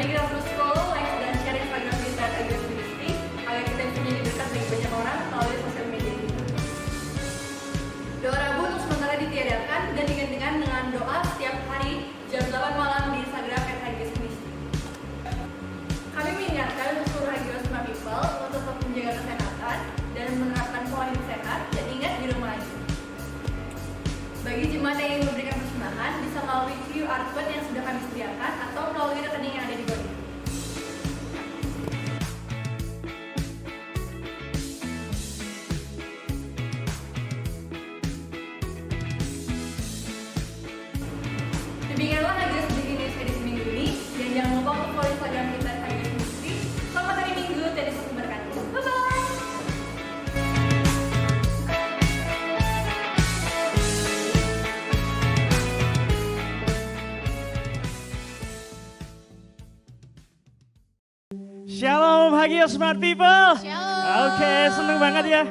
kita terus follow, like, dan share Instagram kita @HGS agar kita bisa jadi dekat bagi banyak orang melalui sosial media kita. Doa Rabu untuk sementara ditiadakan dan digantikan dengan doa setiap hari jam 8 malam di Instagram @HGS. Kami mengingatkan untuk seluruh HGS people untuk tetap menjaga kesehatan dan menerapkan pola hidup sehat dan ingat di rumah aja. Bagi jemaat yang ingin memberikan persembahan, bisa melalui QR code yang sudah kami sediakan atau melalui rekening yang ada di bawah. Demikianlah HGS Breaking News edisi minggu ini, dan jangan lupa untuk follow Instagram kita HGS Ministry. Selamat hari Minggu, dan Yesus memberkati. Bye-bye! Shalom HGS Smart People. Shalom. Oke, seneng banget ya.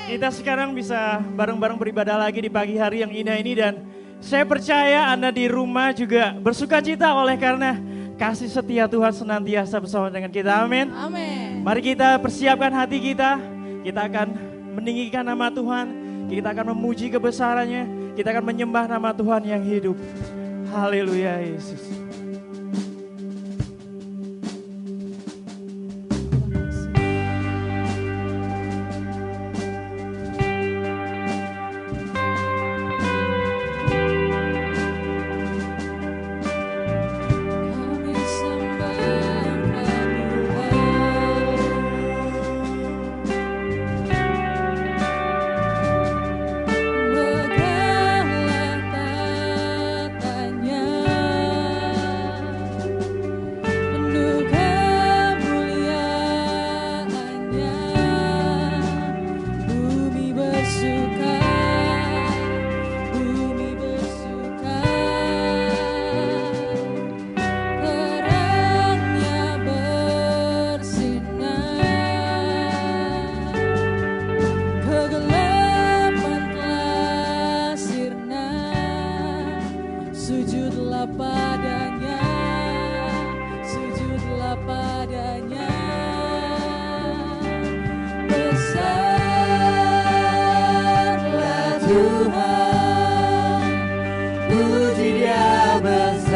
Kita sekarang bisa bareng-bareng beribadah lagi di pagi hari yang indah ini, dan saya percaya Anda di rumah juga bersuka cita oleh karena kasih setia Tuhan senantiasa bersama dengan kita. Amin. Amin. Mari kita persiapkan hati kita. Kita akan meninggikan nama Tuhan. Kita akan memuji kebesarannya. Kita akan menyembah nama Tuhan yang hidup. Haleluya Yesus. Kami sembah Tuhan, megahlah tatanya, penuh kemuliaannya, bumi bersuka, bumi bersuka. Terangnya bersinar, kegelapan telah sirna, sujudlah padanya, sujudlah padanya. Besarlah Tuhan, puji Dia besarlah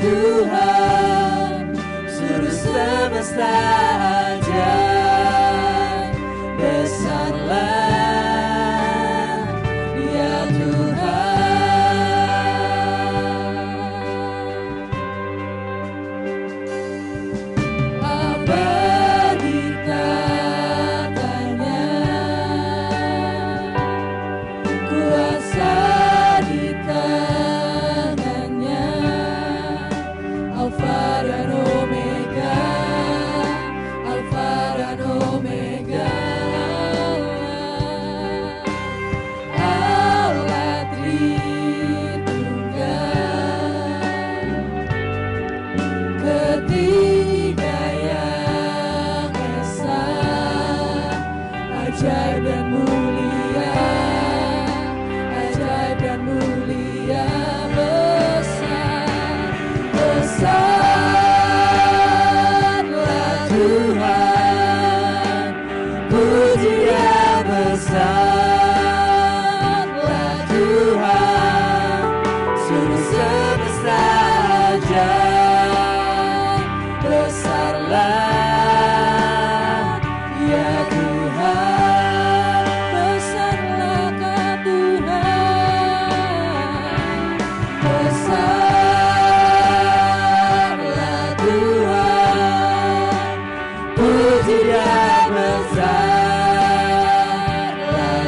Tuhan, seluruh semesta ajaib. Besarlah ya Tuhan, abadi tatanya, kuasa di tangannya, Alfa dan Omega, Alfa dan Omega. Allah Tritunggal, ketiga yang esa, ajaib dan mulia, ajaib dan mulia. Besarlah Tuhan, puji Dia besarlah Tuhan, seluruh semesta ajaib. Besarlah ya Tuhan, besarlah Kau Tuhan, besarlah Tuhan, puji Dia besarlah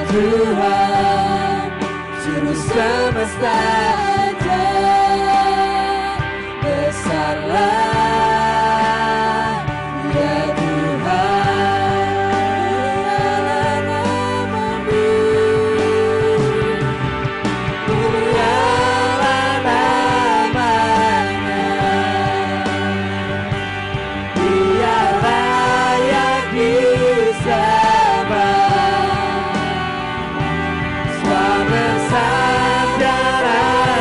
Tuhan, seluruh semesta ajaib. Besarlah ya Tuhan, mulialah namanya, Dia layak disembah. Suara besar darah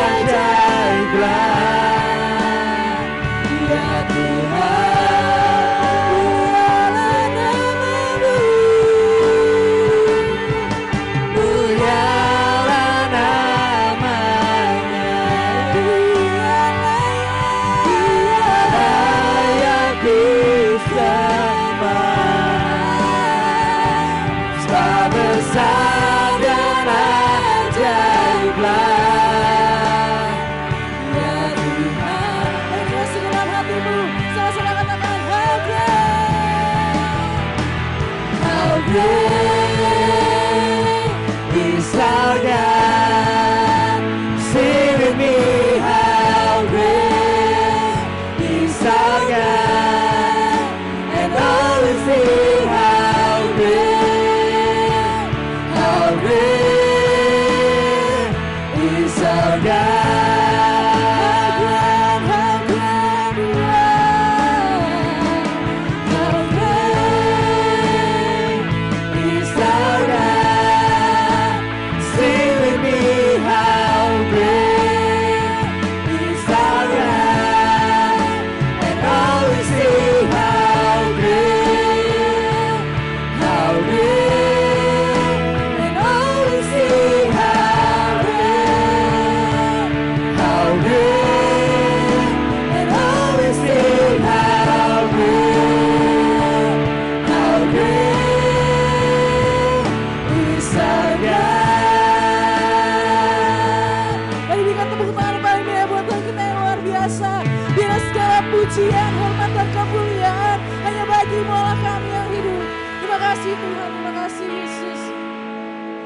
kuasa. Biar segala pujian, hormat dan kemuliaan hanya bagi-Mu Allah kami yang hidup. Terima kasih Tuhan, terima kasih Yesus.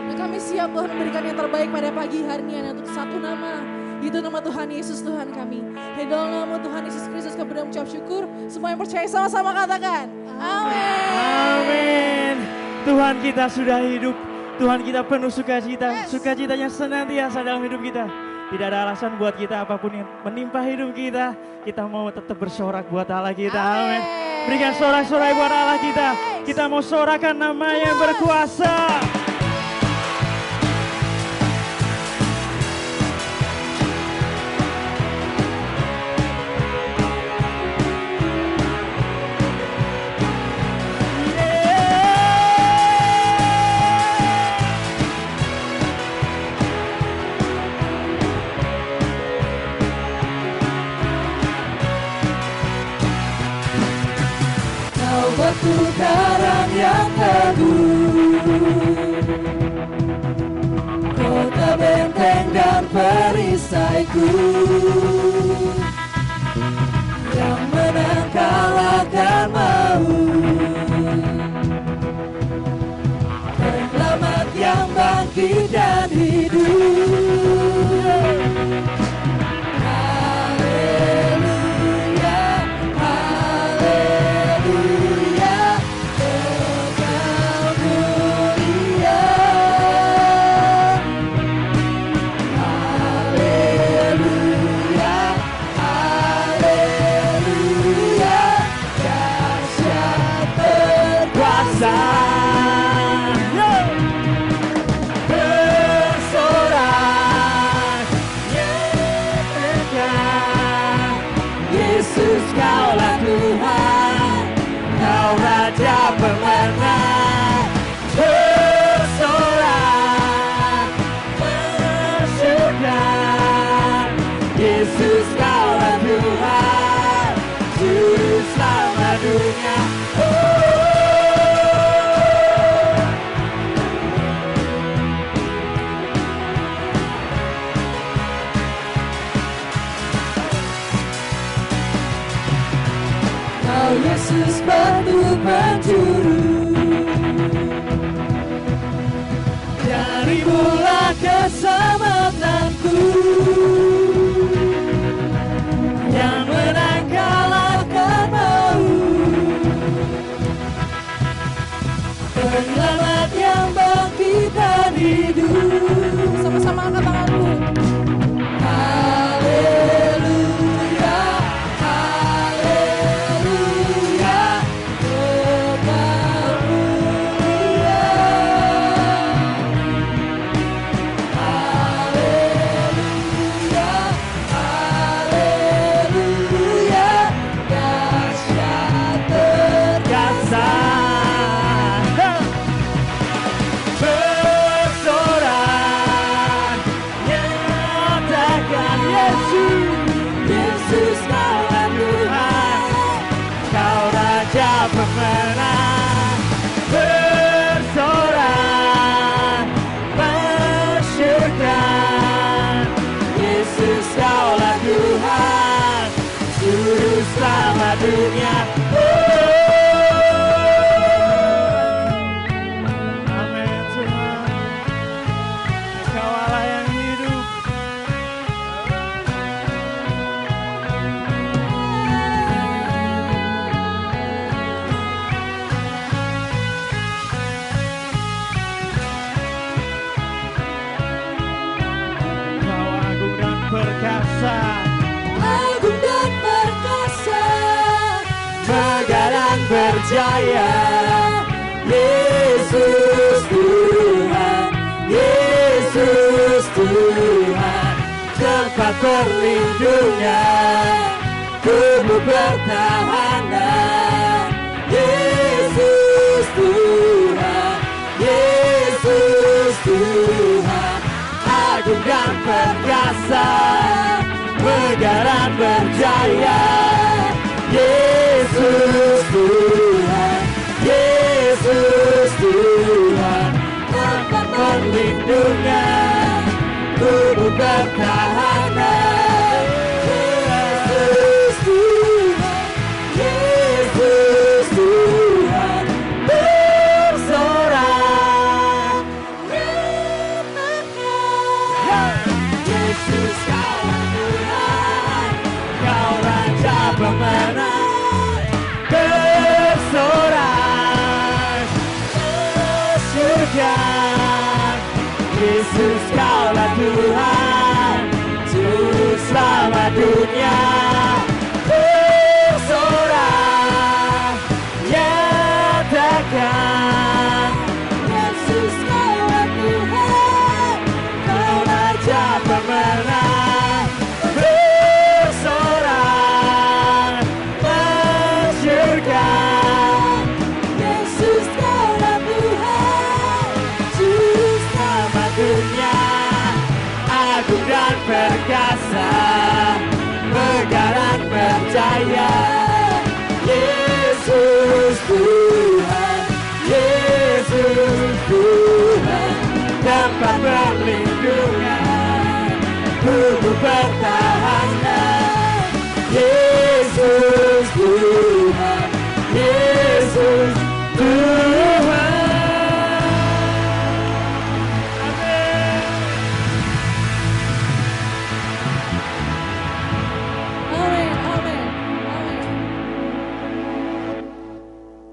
Dan kami siap Tuhan memberikan yang terbaik pada pagi hari ini untuk satu nama. Itu nama Tuhan Yesus Tuhan kami. Dan dalam nama Tuhan Yesus Kristus kami berdoa mengucap syukur. Semua yang percaya sama-sama katakan. Amin. Amin. Tuhan kita sudah hidup. Tuhan kita penuh sukacita. Sukacitanya senantiasa dalam hidup kita. Tidak ada alasan buat kita apapun yang menimpa hidup kita. Kita mau tetap bersorak buat Allah kita. Amin. Berikan sorak-sorai buat Allah kita. Kita mau sorakan nama yang berkuasa. Batu karang yang teguh, kota benteng dan perisaiku, yang menang kalahkan maut, penyelamat yang bangkit dan hidup. Yesus kaulah Tuhan, Kau Raja pemenang, bersorak, bersyukur. Yesus kaulah Tuhan, Juru Selamat dunia. Yesus batu penjuru, darimulah keselamatanku, yang menang kalahkan maut, penyelamat yang bangkit dan hidup. Sama-sama angkat tanganmu. Pemenang, bersorak, bersyukur. Yesus kaulah Tuhan, Juru Selamat dunia. Amin Tuhan. Kau Allah yang hidup. Agung dan perkasa, megah dan berjaya. Yesus Tuhan, Yesus Tuhan, tempat perlindungan, tubuh pertahanan. Yesus Tuhan, Yesus Tuhan, agung dan perkasa, megah dan berjaya. Yesus Tuhan, Yesus Tuhan, tempat perlindungan, tubuh pertahanan. Yesus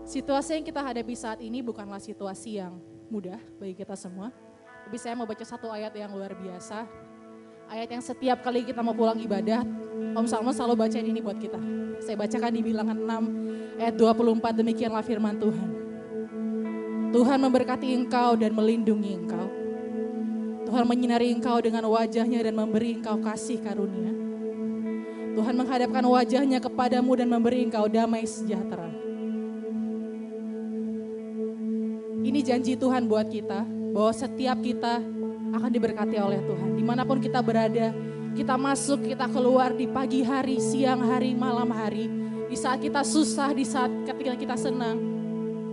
Situasi yang kita hadapi saat ini bukanlah situasi yang mudah bagi kita semua. Tapi saya mau baca satu ayat yang luar biasa. Ayat yang setiap kali kita mau pulang ibadah, Om Salmo selalu bacain ini buat kita. Saya bacakan di Bilangan 6 ayat 24, demikianlah firman Tuhan. Tuhan memberkati engkau dan melindungi engkau. Tuhan menyinari engkau dengan wajahnya dan memberi engkau kasih karunia. Tuhan menghadapkan wajahnya kepadamu dan memberi engkau damai sejahtera. Ini janji Tuhan buat kita, bahwa setiap kita akan diberkati oleh Tuhan. Dimanapun kita berada, kita masuk, kita keluar di pagi hari, siang hari, malam hari. Di saat kita susah, di saat ketika kita senang,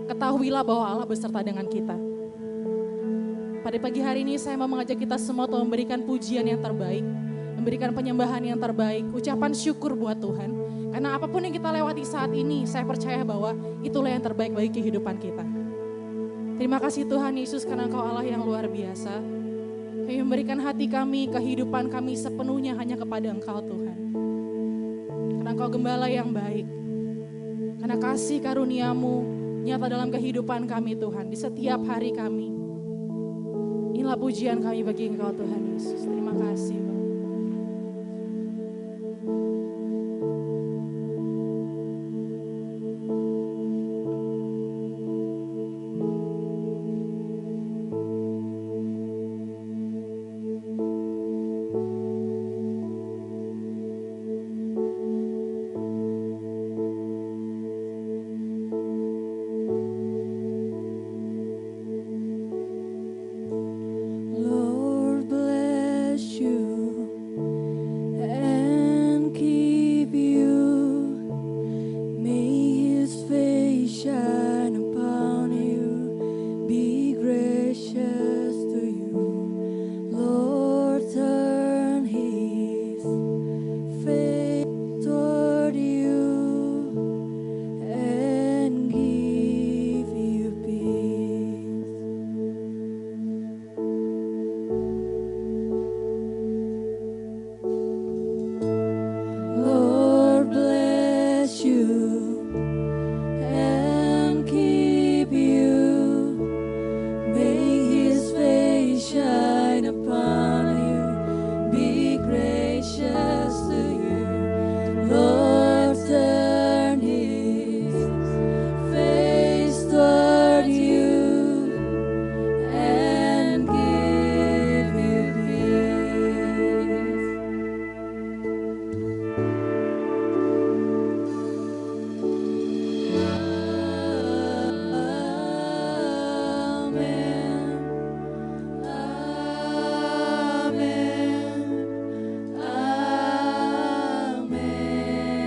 ketahuilah bahwa Allah beserta dengan kita. Pada pagi hari ini saya mau mengajak kita semua untuk memberikan pujian yang terbaik, memberikan penyembahan yang terbaik, ucapan syukur buat Tuhan. Karena apapun yang kita lewati saat ini, saya percaya bahwa itulah yang terbaik bagi kehidupan kita. Terima kasih Tuhan Yesus karena Engkau Allah yang luar biasa. Kami memberikan hati kami, kehidupan kami sepenuhnya hanya kepada Engkau Tuhan. Karena Engkau gembala yang baik. Karena kasih karunia-Mu nyata dalam kehidupan kami Tuhan. Di setiap hari kami. Inilah pujian kami bagi Engkau Tuhan Yesus. Terima kasih Bapa. Lord bless you and keep you. May His face shine upon you, be gracious to you. Lord turn His face toward you and give you peace. Lord bless you and keep you. May His face shine upon you, be gracious to you. Lord turn His face toward you and give you peace. Amen. Amen. Amen.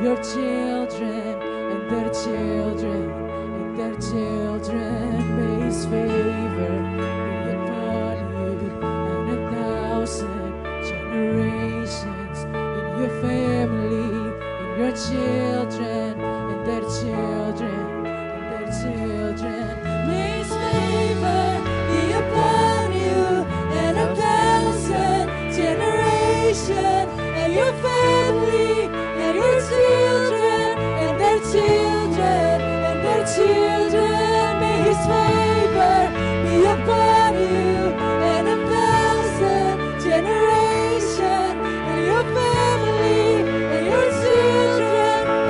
your children and their children and their children. May His favor be upon you and 1,000 generations in your family, in your children and their children and their children. May His favor be upon you and 1,000 generations and your family and your children and their children and their children. May His favor be upon you and 1,000 generations and your family and your children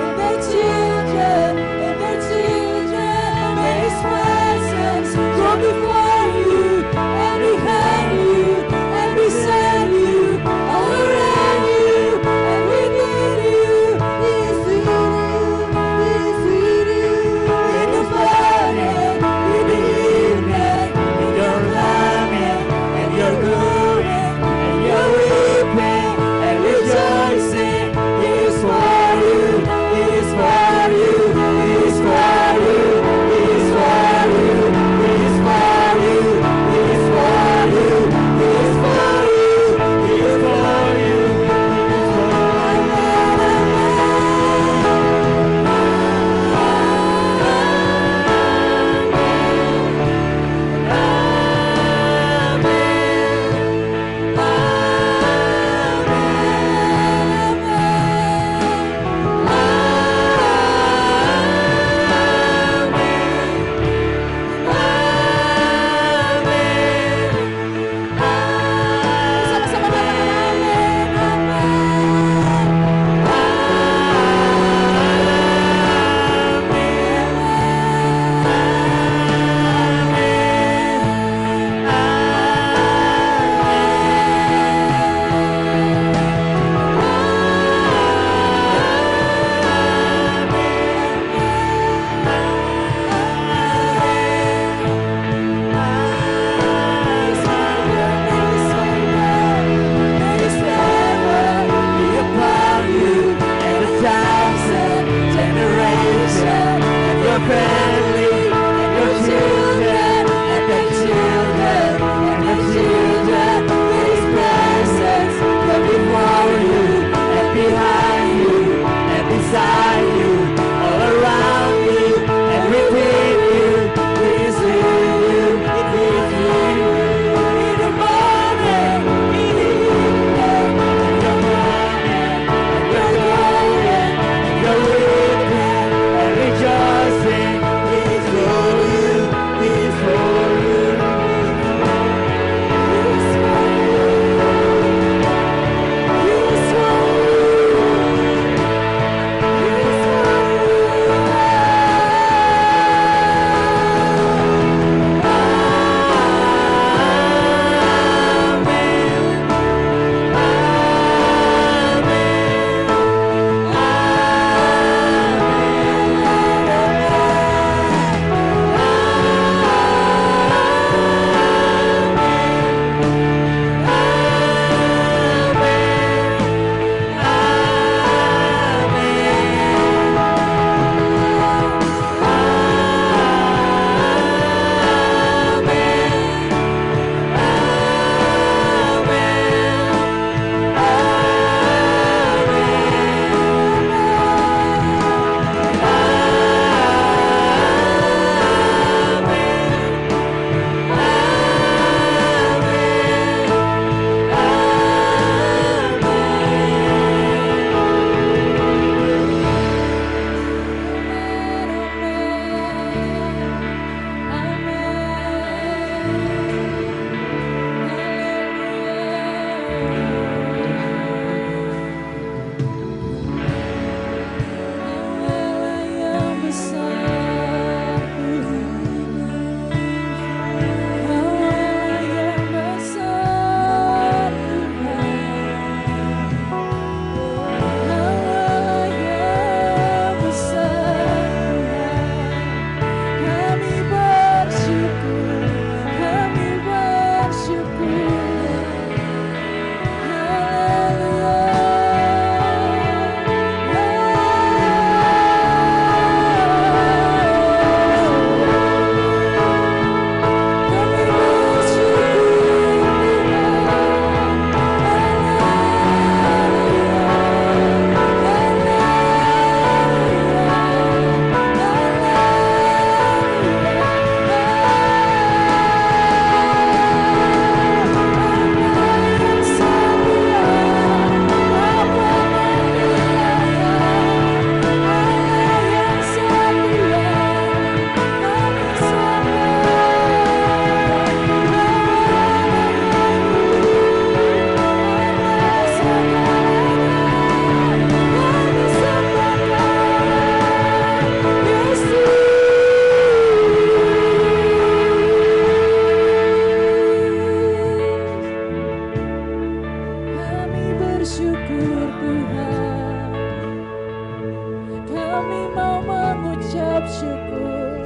mengucap syukur.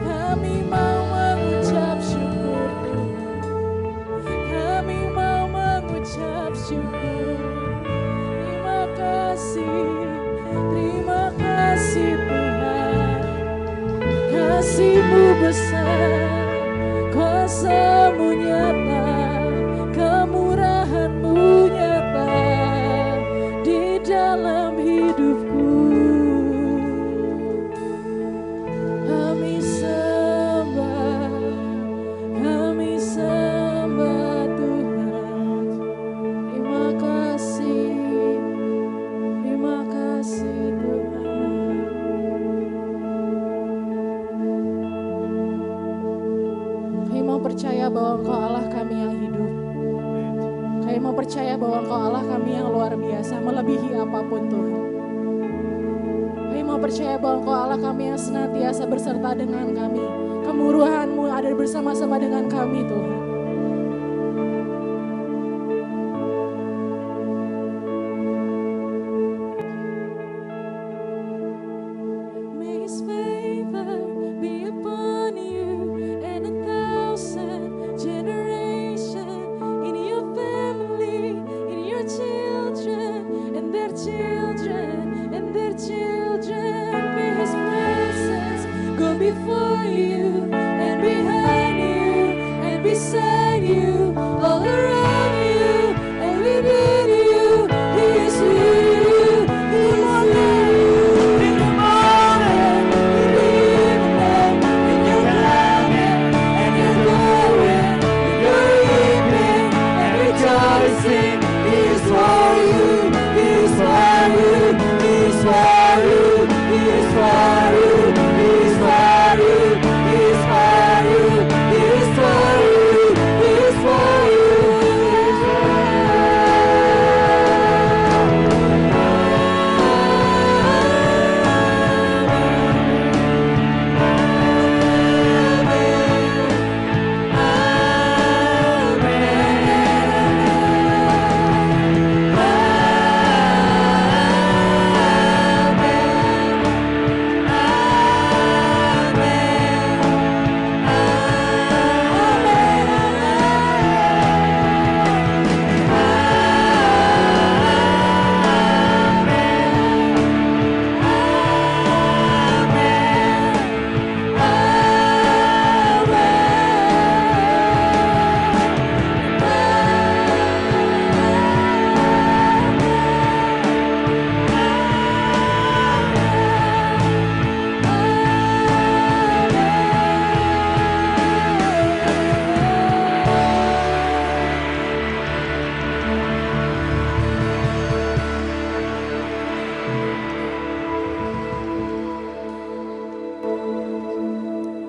Kami mau mengucap syukur Tuhan. Kami mau mengucap syukur. Terima kasih Tuhan. Kasih-Mu besar, kuasa-Mu nyata, kemurahan-Mu nyata di dalam hidupku. Kami sembah Tuhan. Terima kasih Tuhan. Kami mau percaya bahwa Engkau Allah kami yang hidup. Kami mau percaya bahwa Engkau Allah kami yang luar biasa, melebihi apapun Tuhan. Kami mau percaya bahwa Engkau Allah kami yang senantiasa berserta dengan kami. Kemurahan-Mu ada bersama-sama dengan kami Tuhan. May His favor be upon you and 1,000 generations in your family, in your children, and their children, and their children. May His presence go before you and behind you and beside you, all around you and within you. He is with you. He is with you. In the morning, in the evening, in your coming and your going, in your weeping and rejoicing. He is for you. He is for you. He is for you. He is for you. He is for you. He is for you. He is for you. He is for you.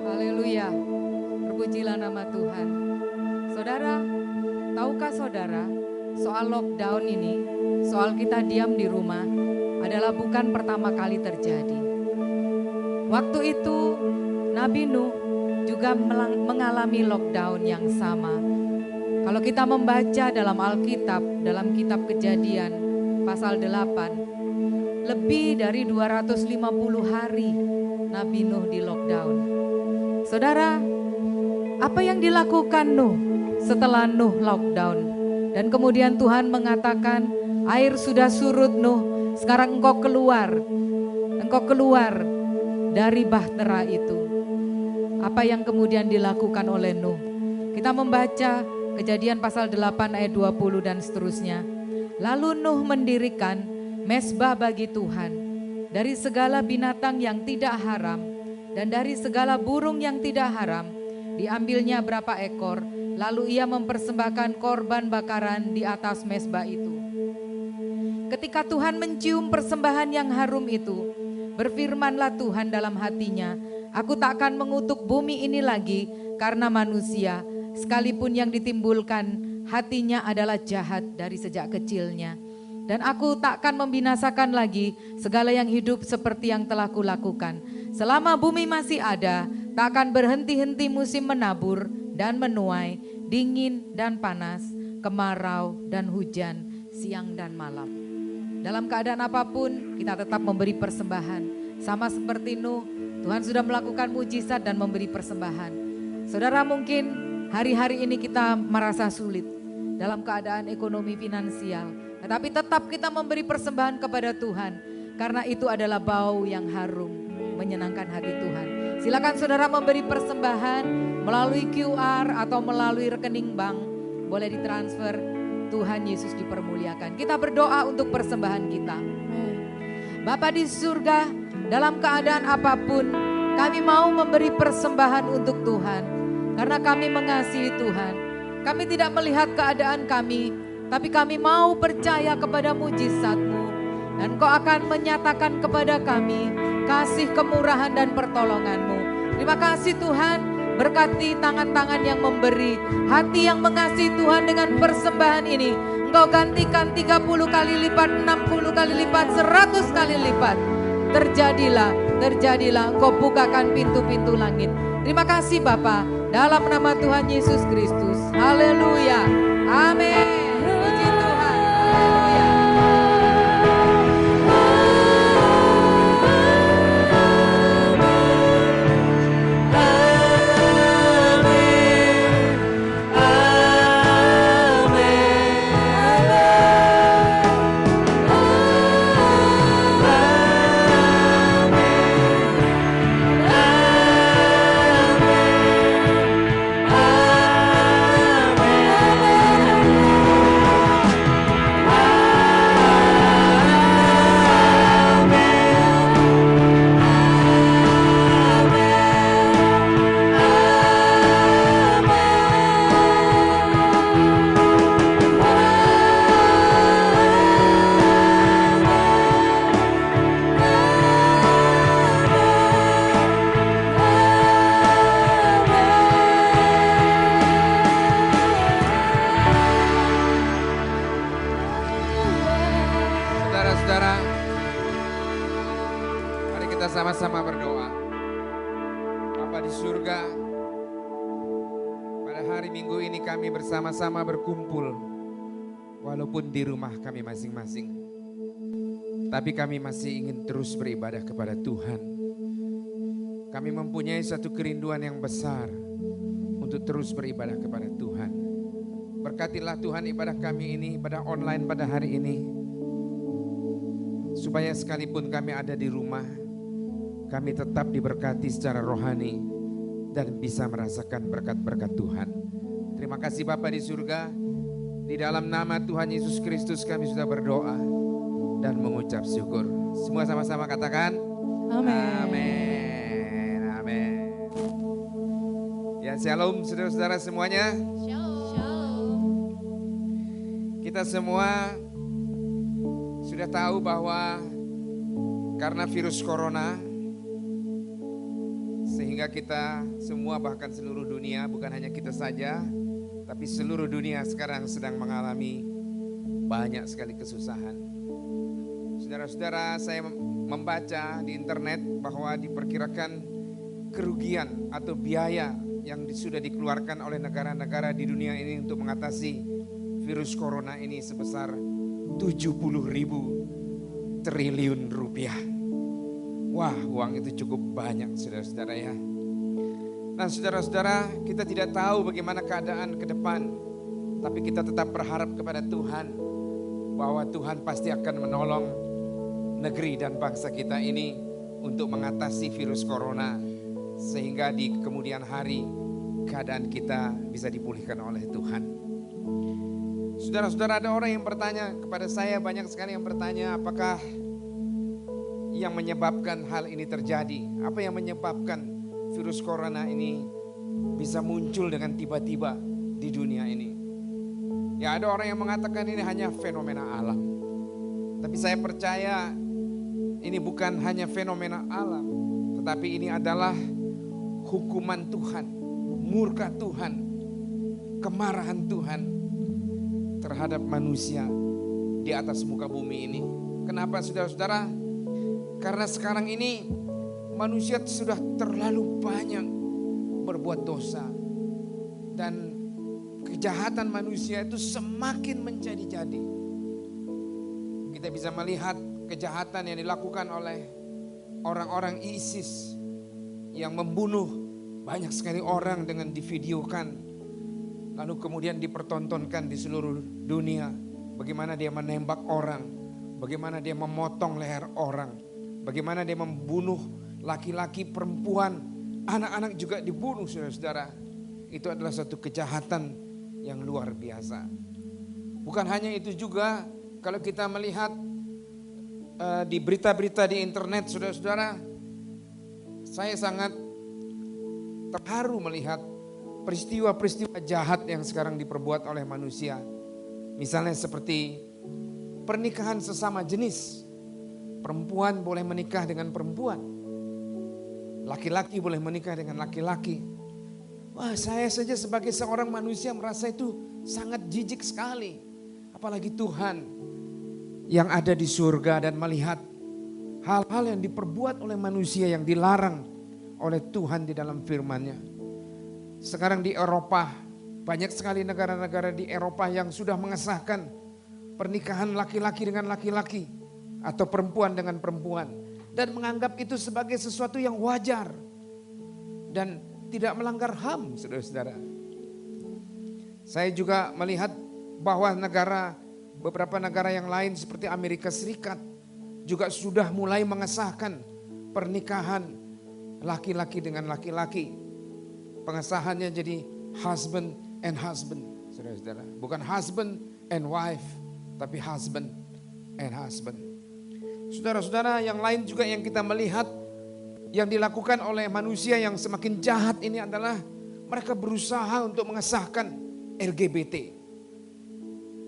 Haleluya, terpujilah nama Tuhan. Saudara, tahukah saudara soal lockdown ini, soal kita diam di rumah adalah bukan pertama kali terjadi. Waktu itu Nabi Nuh juga mengalami lockdown yang sama. Kalau kita membaca dalam Alkitab, dalam kitab Kejadian pasal 8, lebih dari 250 hari Nabi Nuh di lockdown. Saudara, apa yang dilakukan Nuh setelah Nuh lockdown? Dan kemudian Tuhan mengatakan, air sudah surut Nuh, sekarang engkau keluar dari bahtera itu. Apa yang kemudian dilakukan oleh Nuh? Kita membaca Kejadian pasal 8 ayat 20 dan seterusnya. Lalu Nuh mendirikan mezbah bagi Tuhan dari segala binatang yang tidak haram dan dari segala burung yang tidak haram. Diambilnya berapa ekor, lalu ia mempersembahkan korban bakaran di atas mezbah itu. Ketika Tuhan mencium persembahan yang harum itu, berfirmanlah Tuhan dalam hatinya, aku tak akan mengutuk bumi ini lagi karena manusia, sekalipun yang ditimbulkan hatinya adalah jahat dari sejak kecilnya. Dan aku tak akan membinasakan lagi segala yang hidup seperti yang telah kulakukan. Selama bumi masih ada, tak akan berhenti-henti musim menabur dan menuai, dingin dan panas, kemarau dan hujan, siang dan malam. Dalam keadaan apapun kita tetap memberi persembahan. Sama seperti Nuh, Tuhan sudah melakukan mujizat dan memberi persembahan. Saudara, mungkin hari-hari ini kita merasa sulit dalam keadaan ekonomi finansial. Tetapi tetap kita memberi persembahan kepada Tuhan. Karena itu adalah bau yang harum menyenangkan hati Tuhan. Silakan saudara memberi persembahan melalui QR atau melalui rekening bank. Boleh ditransfer. Tuhan Yesus dipermuliakan. Kita berdoa untuk persembahan kita. Bapa di surga, dalam keadaan apapun kami mau memberi persembahan untuk Tuhan. Karena kami mengasihi Tuhan. Kami tidak melihat keadaan kami, tapi kami mau percaya kepada mujizat-Mu. Dan Kau akan menyatakan kepada kami kasih, kemurahan dan pertolongan-Mu. Terima kasih Tuhan, berkati tangan-tangan yang memberi, hati yang mengasihi Tuhan dengan persembahan ini. Engkau gantikan 30 kali lipat, 60 kali lipat, 100 kali lipat. Terjadilah, Engkau bukakan pintu-pintu langit. Terima kasih Bapa, dalam nama Tuhan Yesus Kristus. Haleluya. Amin. Puji Tuhan. Haleluya. Sama-sama berdoa. Bapa di surga, pada hari Minggu ini kami bersama-sama berkumpul, walaupun di rumah kami masing-masing, tapi kami masih ingin terus beribadah kepada Tuhan. Kami mempunyai satu kerinduan yang besar untuk terus beribadah kepada Tuhan. Berkatilah Tuhan ibadah kami ini, ibadah online pada hari ini, supaya sekalipun kami ada di rumah, kami tetap diberkati secara rohani dan bisa merasakan berkat-berkat Tuhan. Terima kasih Bapa di surga. Di dalam nama Tuhan Yesus Kristus kami sudah berdoa dan mengucap syukur. Semua sama-sama katakan Amin. Amin. Amin. Ya, shalom saudara-saudara semuanya. Shalom. Kita semua sudah tahu bahwa karena virus corona, sehingga kita semua bahkan seluruh dunia, bukan hanya kita saja, tapi seluruh dunia sekarang sedang mengalami banyak sekali kesusahan. Saudara-saudara, saya membaca di internet bahwa diperkirakan kerugian atau biaya yang sudah dikeluarkan oleh negara-negara di dunia ini untuk mengatasi virus corona ini sebesar 70.000 triliun rupiah. Wah, uang itu cukup banyak saudara-saudara ya. Nah saudara-saudara, kita tidak tahu bagaimana keadaan ke depan, tapi kita tetap berharap kepada Tuhan bahwa Tuhan pasti akan menolong negeri dan bangsa kita ini untuk mengatasi virus corona, sehingga di kemudian hari keadaan kita bisa dipulihkan oleh Tuhan. Saudara-saudara, ada orang yang bertanya kepada saya, banyak sekali yang bertanya, apakah yang menyebabkan hal ini terjadi? Apa yang menyebabkan virus corona ini bisa muncul dengan tiba-tiba di dunia ini? Ya, ada orang yang mengatakan ini hanya fenomena alam. Tapi saya percaya ini bukan hanya fenomena alam, tetapi ini adalah hukuman Tuhan, murka Tuhan, kemarahan Tuhan terhadap manusia di atas muka bumi ini. Kenapa saudara-saudara? Karena sekarang ini manusia sudah terlalu banyak berbuat dosa. Dan kejahatan manusia itu semakin menjadi-jadi. Kita bisa melihat kejahatan yang dilakukan oleh orang-orang ISIS yang membunuh banyak sekali orang dengan divideokan, lalu kemudian dipertontonkan di seluruh dunia. Bagaimana dia menembak orang, bagaimana dia memotong leher orang, bagaimana dia membunuh laki-laki, perempuan, anak-anak juga dibunuh, saudara-saudara. Itu adalah satu kejahatan yang luar biasa. Bukan hanya itu juga, kalau kita melihat di berita-berita di internet, saudara-saudara, saya sangat terharu melihat peristiwa-peristiwa jahat yang sekarang diperbuat oleh manusia. Misalnya seperti pernikahan sesama jenis. Perempuan boleh menikah dengan perempuan. Laki-laki boleh menikah dengan laki-laki. Wah, saya saja sebagai seorang manusia merasa itu sangat jijik sekali. Apalagi Tuhan yang ada di surga dan melihat hal-hal yang diperbuat oleh manusia yang dilarang oleh Tuhan di dalam firman-Nya. Sekarang di Eropa, banyak sekali negara-negara di Eropa yang sudah mengesahkan pernikahan laki-laki dengan laki-laki atau perempuan dengan perempuan dan menganggap itu sebagai sesuatu yang wajar dan tidak melanggar HAM, saudara-saudara. Saya juga melihat bahwa beberapa negara yang lain seperti Amerika Serikat juga sudah mulai mengesahkan pernikahan laki-laki dengan laki-laki. Pengesahannya jadi husband and husband, saudara-saudara. Bukan husband and wife, tapi husband and husband. Saudara-saudara, yang lain juga yang kita melihat yang dilakukan oleh manusia yang semakin jahat ini adalah mereka berusaha untuk mengesahkan LGBT.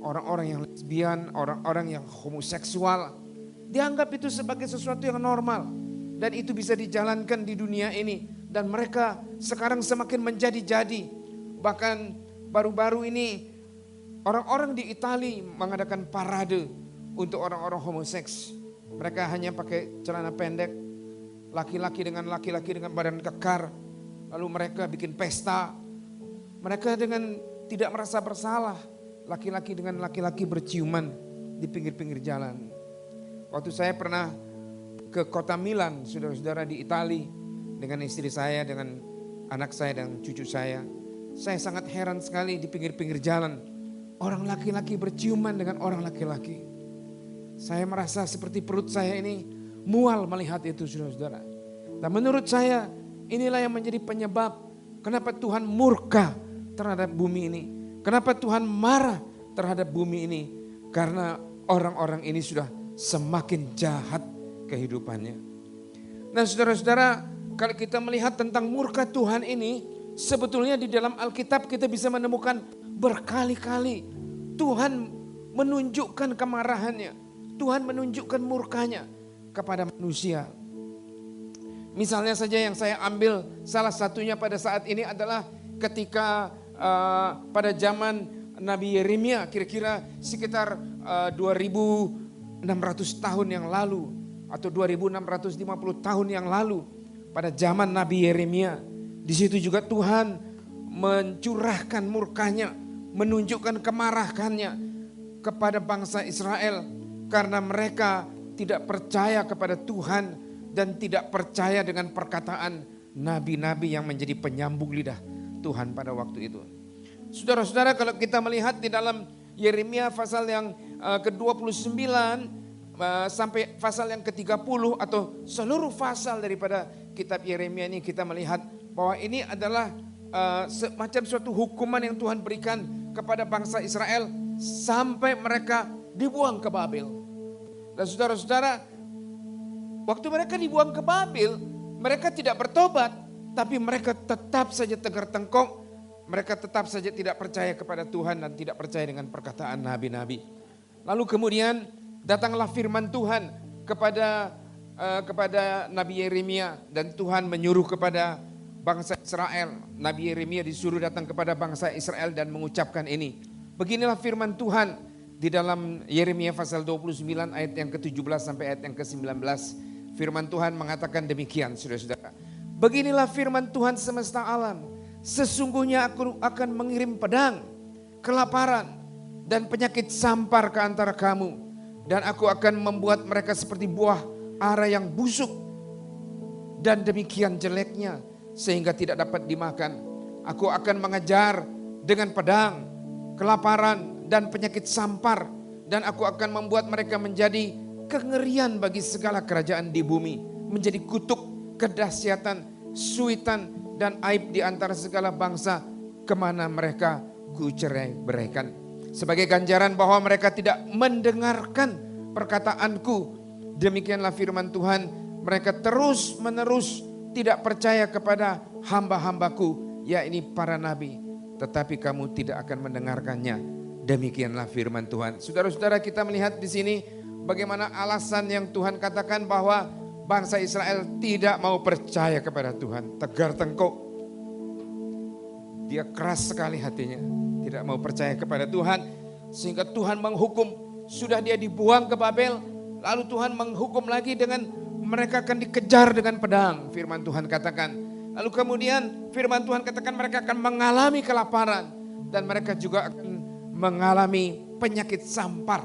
Orang-orang yang lesbian, orang-orang yang homoseksual, dianggap itu sebagai sesuatu yang normal. Dan itu bisa dijalankan di dunia ini. Dan mereka sekarang semakin menjadi-jadi. Bahkan baru-baru ini orang-orang di Italia mengadakan parade untuk orang-orang homoseks. Mereka hanya pakai celana pendek, laki-laki dengan badan kekar. Lalu mereka bikin pesta. Mereka dengan tidak merasa bersalah. Laki-laki dengan laki-laki berciuman di pinggir-pinggir jalan. Waktu saya pernah ke kota Milan, saudara-saudara, di Italia dengan istri saya, dengan anak saya dan cucu saya. Saya sangat heran sekali di pinggir-pinggir jalan. Orang laki-laki berciuman dengan orang laki-laki. Saya merasa seperti perut saya ini mual melihat itu, saudara-saudara. Dan menurut saya inilah yang menjadi penyebab kenapa Tuhan murka terhadap bumi ini. Kenapa Tuhan marah terhadap bumi ini? Karena orang-orang ini sudah semakin jahat kehidupannya. Nah, saudara-saudara, kalau kita melihat tentang murka Tuhan ini, sebetulnya di dalam Alkitab kita bisa menemukan berkali-kali Tuhan menunjukkan kemarahannya. Tuhan menunjukkan murkanya kepada manusia. Misalnya saja yang saya ambil salah satunya pada saat ini adalah ketika pada zaman Nabi Yeremia, kira-kira sekitar 2600 tahun yang lalu atau 2650 tahun yang lalu, pada zaman Nabi Yeremia, di situ juga Tuhan mencurahkan murkanya, menunjukkan kemarahannya kepada bangsa Israel karena mereka tidak percaya kepada Tuhan dan tidak percaya dengan perkataan nabi-nabi yang menjadi penyambung lidah Tuhan pada waktu itu. Saudara-saudara, kalau kita melihat di dalam Yeremia pasal yang ke-29 sampai pasal yang ke-30 atau seluruh pasal daripada kitab Yeremia ini, kita melihat bahwa ini adalah semacam suatu hukuman yang Tuhan berikan kepada bangsa Israel sampai mereka dibuang ke Babel. Dan saudara-saudara, waktu mereka dibuang ke Babel, mereka tidak bertobat, tapi mereka tetap saja tegar tengkok, mereka tetap saja tidak percaya kepada Tuhan dan tidak percaya dengan perkataan nabi-nabi. Lalu kemudian datanglah firman Tuhan kepada Nabi Yeremia dan Tuhan menyuruh kepada bangsa Israel. Nabi Yeremia disuruh datang kepada bangsa Israel dan mengucapkan ini. Beginilah firman Tuhan di dalam Yeremia pasal 29 ayat yang ke-17 sampai ayat yang ke-19. Firman Tuhan mengatakan demikian, saudara-saudara. Beginilah firman Tuhan semesta alam. Sesungguhnya aku akan mengirim pedang, kelaparan, dan penyakit sampar ke antara kamu. Dan aku akan membuat mereka seperti buah ara yang busuk dan demikian jeleknya sehingga tidak dapat dimakan. Aku akan mengejar dengan pedang, kelaparan dan penyakit sampar, dan aku akan membuat mereka menjadi kengerian bagi segala kerajaan di bumi, menjadi kutuk, kedahsyatan, suitan dan aib di antara segala bangsa kemana mereka kucerai-beraikan. Sebagai ganjaran bahwa mereka tidak mendengarkan perkataanku, demikianlah firman Tuhan, mereka terus menerus tidak percaya kepada hamba-hambaku, yakni para nabi, tetapi kamu tidak akan mendengarkannya. Demikianlah firman Tuhan. Saudara-saudara, kita melihat di sini bagaimana alasan yang Tuhan katakan bahwa bangsa Israel tidak mau percaya kepada Tuhan. Tegar tengkuk, dia keras sekali hatinya, tidak mau percaya kepada Tuhan, sehingga Tuhan menghukum. Sudah dia dibuang ke Babel, lalu Tuhan menghukum lagi dengan mereka akan dikejar dengan pedang, firman Tuhan katakan. Lalu kemudian firman Tuhan katakan mereka akan mengalami kelaparan, dan mereka juga akan mengalami penyakit sampar,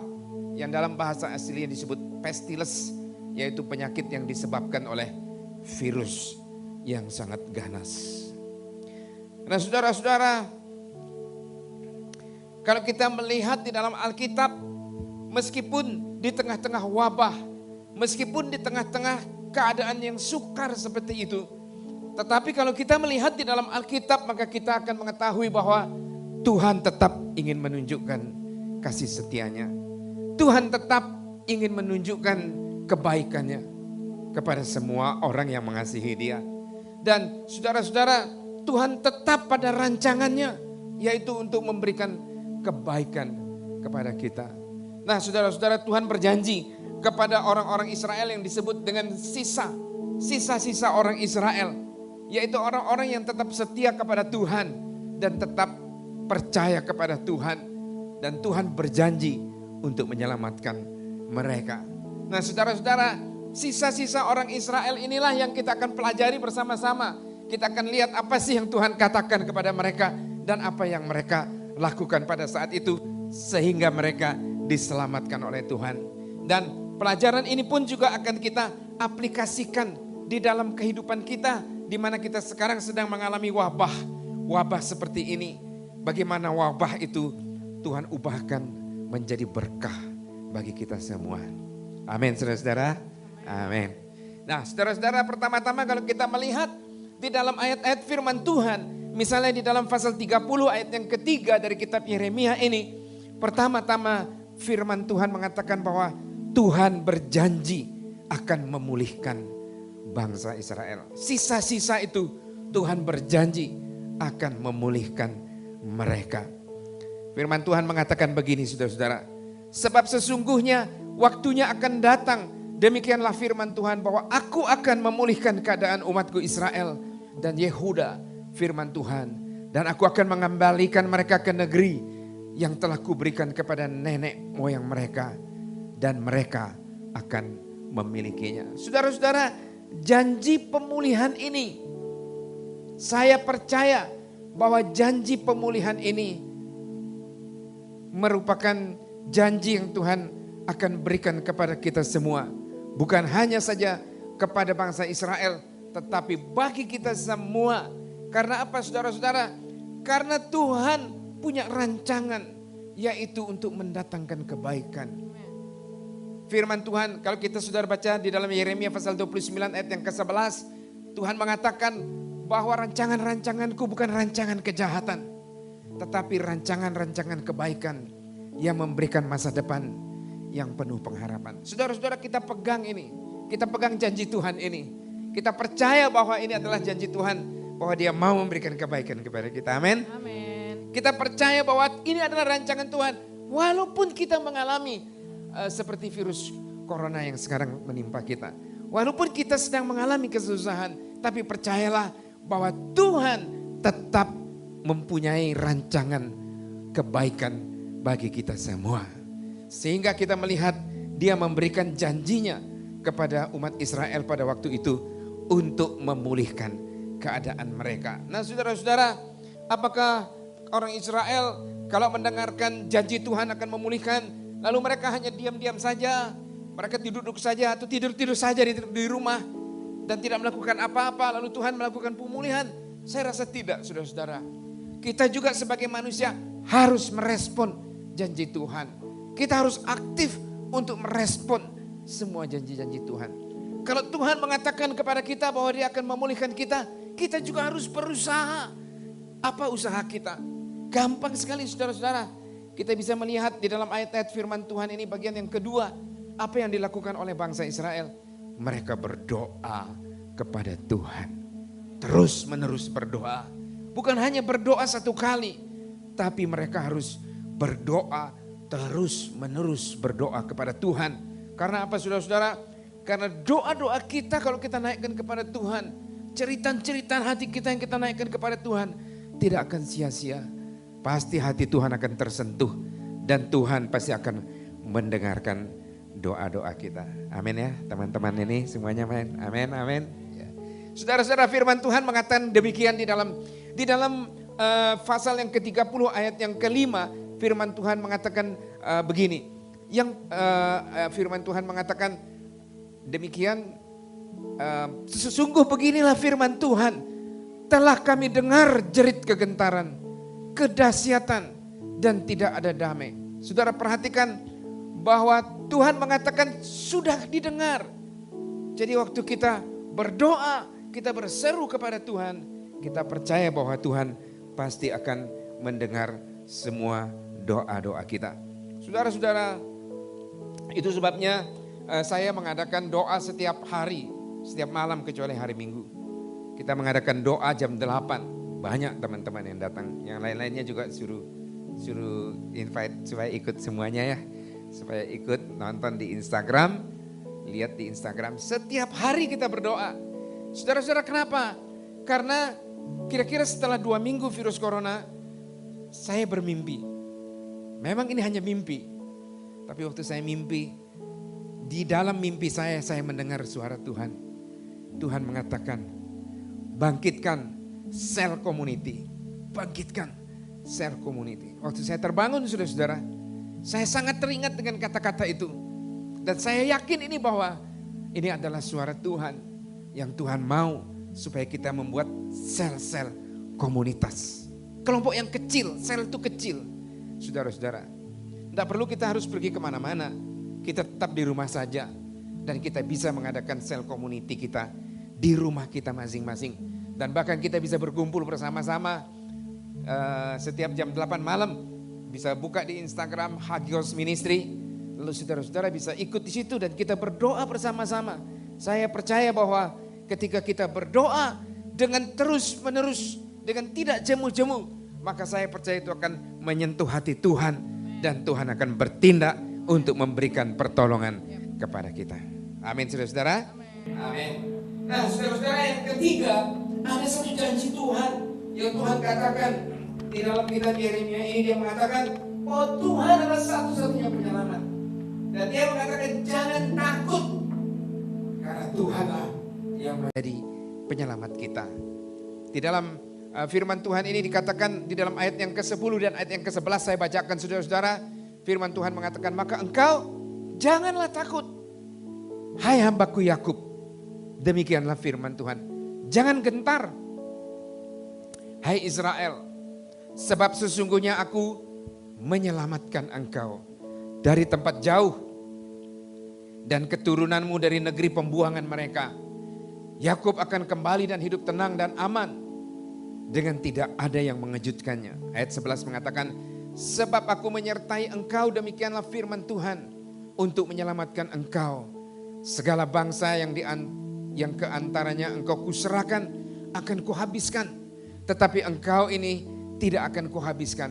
yang dalam bahasa aslinya disebut pestilence, yaitu penyakit yang disebabkan oleh virus yang sangat ganas. Nah saudara-saudara, kalau kita melihat di dalam Alkitab, meskipun di tengah-tengah wabah, meskipun di tengah-tengah keadaan yang sukar seperti itu, tetapi kalau kita melihat di dalam Alkitab, maka kita akan mengetahui bahwa Tuhan tetap ingin menunjukkan kasih setianya. Tuhan tetap ingin menunjukkan kebaikannya kepada semua orang yang mengasihi Dia. Dan saudara-saudara, Tuhan tetap pada rancangannya, yaitu untuk memberikan kebaikan kepada kita. Nah saudara-saudara, Tuhan berjanji kepada orang-orang Israel yang disebut dengan sisa-sisa orang Israel, yaitu orang-orang yang tetap setia kepada Tuhan dan tetap percaya kepada Tuhan, dan Tuhan berjanji untuk menyelamatkan mereka. Nah saudara-saudara, sisa-sisa orang Israel inilah yang kita akan pelajari bersama-sama. Kita akan lihat apa sih yang Tuhan katakan kepada mereka dan apa yang mereka lakukan pada saat itu sehingga mereka diselamatkan oleh Tuhan. Dan pelajaran ini pun juga akan kita aplikasikan di dalam kehidupan kita, di mana kita sekarang sedang mengalami wabah seperti ini. Bagaimana wabah itu Tuhan ubahkan menjadi berkah bagi kita semua. Amin saudara-saudara. Amin. Nah saudara-saudara, pertama-tama kalau kita melihat di dalam ayat-ayat firman Tuhan, misalnya di dalam pasal 30 ayat yang ketiga dari kitab Yeremia ini, pertama-tama firman Tuhan mengatakan bahwa Tuhan berjanji akan memulihkan bangsa Israel. Sisa-sisa itu Tuhan berjanji akan memulihkan mereka. Firman Tuhan mengatakan begini saudara-saudara, sebab sesungguhnya waktunya akan datang, demikianlah firman Tuhan, bahwa aku akan memulihkan keadaan umatku Israel dan Yehuda, firman Tuhan. Dan aku akan mengembalikan mereka ke negeri yang telah kuberikan kepada nenek moyang mereka, dan mereka akan memilikinya. Saudara-saudara, janji pemulihan ini, saya percaya bahwa janji pemulihan ini merupakan janji yang Tuhan akan berikan kepada kita semua. Bukan hanya saja kepada bangsa Israel, tetapi bagi kita semua. Karena apa saudara-saudara? Karena Tuhan punya rancangan, yaitu untuk mendatangkan kebaikan. Firman Tuhan, kalau kita sudah baca di dalam Yeremia pasal 29 ayat yang ke-11, Tuhan mengatakan bahwa rancangan-rancanganku bukan rancangan kejahatan, tetapi rancangan-rancangan kebaikan yang memberikan masa depan yang penuh pengharapan. Saudara-saudara, kita pegang ini, kita pegang janji Tuhan ini. Kita percaya bahwa ini adalah janji Tuhan, bahwa Dia mau memberikan kebaikan kepada kita. Amin. Amin. Kita percaya bahwa ini adalah rancangan Tuhan, walaupun kita mengalami seperti virus corona yang sekarang menimpa kita. Walaupun kita sedang mengalami kesusahan, tapi percayalah bahwa Tuhan tetap mempunyai rancangan kebaikan bagi kita semua. Sehingga kita melihat Dia memberikan janjinya kepada umat Israel pada waktu itu untuk memulihkan keadaan mereka. Nah saudara-saudara, apakah orang Israel kalau mendengarkan janji Tuhan akan memulihkan, lalu mereka hanya diam-diam saja, mereka duduk saja atau tidur-tidur saja di rumah? dan tidak melakukan apa-apa, lalu Tuhan melakukan pemulihan? Saya rasa tidak, saudara-saudara. Kita juga sebagai manusia harus merespon janji Tuhan. Kita harus aktif untuk merespon semua janji-janji Tuhan. Kalau Tuhan mengatakan kepada kita bahwa Dia akan memulihkan kita, kita juga harus berusaha. Apa usaha kita? Gampang sekali, saudara-saudara. Kita bisa melihat di dalam ayat-ayat firman Tuhan ini bagian yang kedua. Apa yang dilakukan oleh bangsa Israel? Mereka berdoa kepada Tuhan. Terus menerus berdoa. Bukan hanya berdoa satu kali, tapi mereka harus berdoa terus menerus berdoa kepada Tuhan. Karena apa, saudara-saudara? Karena doa-doa kita kalau kita naikkan kepada Tuhan, cerita-cerita hati kita yang kita naikkan kepada Tuhan tidak akan sia-sia. Pasti hati Tuhan akan tersentuh dan Tuhan pasti akan mendengarkan doa-doa kita. Amin ya teman-teman ini semuanya, amin. Amin, amin. Ya. Saudara-saudara, firman Tuhan mengatakan demikian di dalam pasal yang ke-30 ayat yang ke-5, firman Tuhan mengatakan begini. Firman Tuhan mengatakan demikian, sesungguh beginilah firman Tuhan, telah kami dengar jerit kegentaran, kedahsyatan dan tidak ada damai. Saudara perhatikan bahwa Tuhan mengatakan sudah didengar. Jadi waktu kita berdoa, kita berseru kepada Tuhan, kita percaya bahwa Tuhan pasti akan mendengar semua doa-doa kita. Saudara-saudara, itu sebabnya saya mengadakan doa setiap hari, setiap malam kecuali hari Minggu. Kita mengadakan doa jam 8. Banyak teman-teman yang datang. Yang lain-lainnya juga suruh invite supaya ikut semuanya ya. Supaya ikut nonton di Instagram, lihat di Instagram. Setiap hari kita berdoa. Saudara-saudara, kenapa? Karena kira-kira setelah 2 minggu virus corona, saya bermimpi. Memang ini hanya mimpi. Tapi waktu saya mimpi, di dalam mimpi saya mendengar suara Tuhan. Tuhan mengatakan, bangkitkan sel community. Bangkitkan sel community. Waktu saya terbangun, saudara-saudara, saya sangat teringat dengan kata-kata itu. Dan saya yakin ini bahwa ini adalah suara Tuhan. Yang Tuhan mau supaya kita membuat sel-sel komunitas. Kelompok yang kecil, sel itu kecil. Saudara-saudara, tidak perlu kita harus pergi kemana-mana. Kita tetap di rumah saja. Dan kita bisa mengadakan sel community kita di rumah kita masing-masing. Dan bahkan kita bisa berkumpul bersama-sama setiap jam 8 malam. Bisa buka di Instagram Hagios Ministry. Lalu saudara-saudara bisa ikut di situ dan kita berdoa bersama-sama. Saya percaya bahwa ketika kita berdoa dengan terus menerus, dengan tidak jemu-jemu, maka saya percaya itu akan menyentuh hati Tuhan. Dan Tuhan akan bertindak untuk memberikan pertolongan kepada kita. Amin, saudara-saudara. Amin. Nah, saudara-saudara, yang ketiga, ada satu janji Tuhan yang Tuhan katakan di dalam kitab Yeremia ini. Dia mengatakan bahwa Tuhan adalah satu-satunya penyelamat. Dan dia mengatakan jangan takut, karena Tuhanlah yang menjadi penyelamat kita. Di dalam firman Tuhan ini dikatakan di dalam ayat yang ke-10 dan ayat yang ke-11 saya bacakan, saudara-saudara. Firman Tuhan mengatakan, maka engkau janganlah takut, hai hambaku Yakub. Demikianlah firman Tuhan. Jangan gentar, hai Israel, sebab sesungguhnya aku menyelamatkan engkau dari tempat jauh dan keturunanmu dari negeri pembuangan mereka. Yakub akan kembali dan hidup tenang dan aman dengan tidak ada yang mengejutkannya. Ayat 11 mengatakan, sebab aku menyertai engkau, demikianlah firman Tuhan, untuk menyelamatkan engkau. Segala bangsa yang keantaranya engkau kuserahkan akan kuhabiskan. Tetapi engkau ini tidak akan kuhabiskan.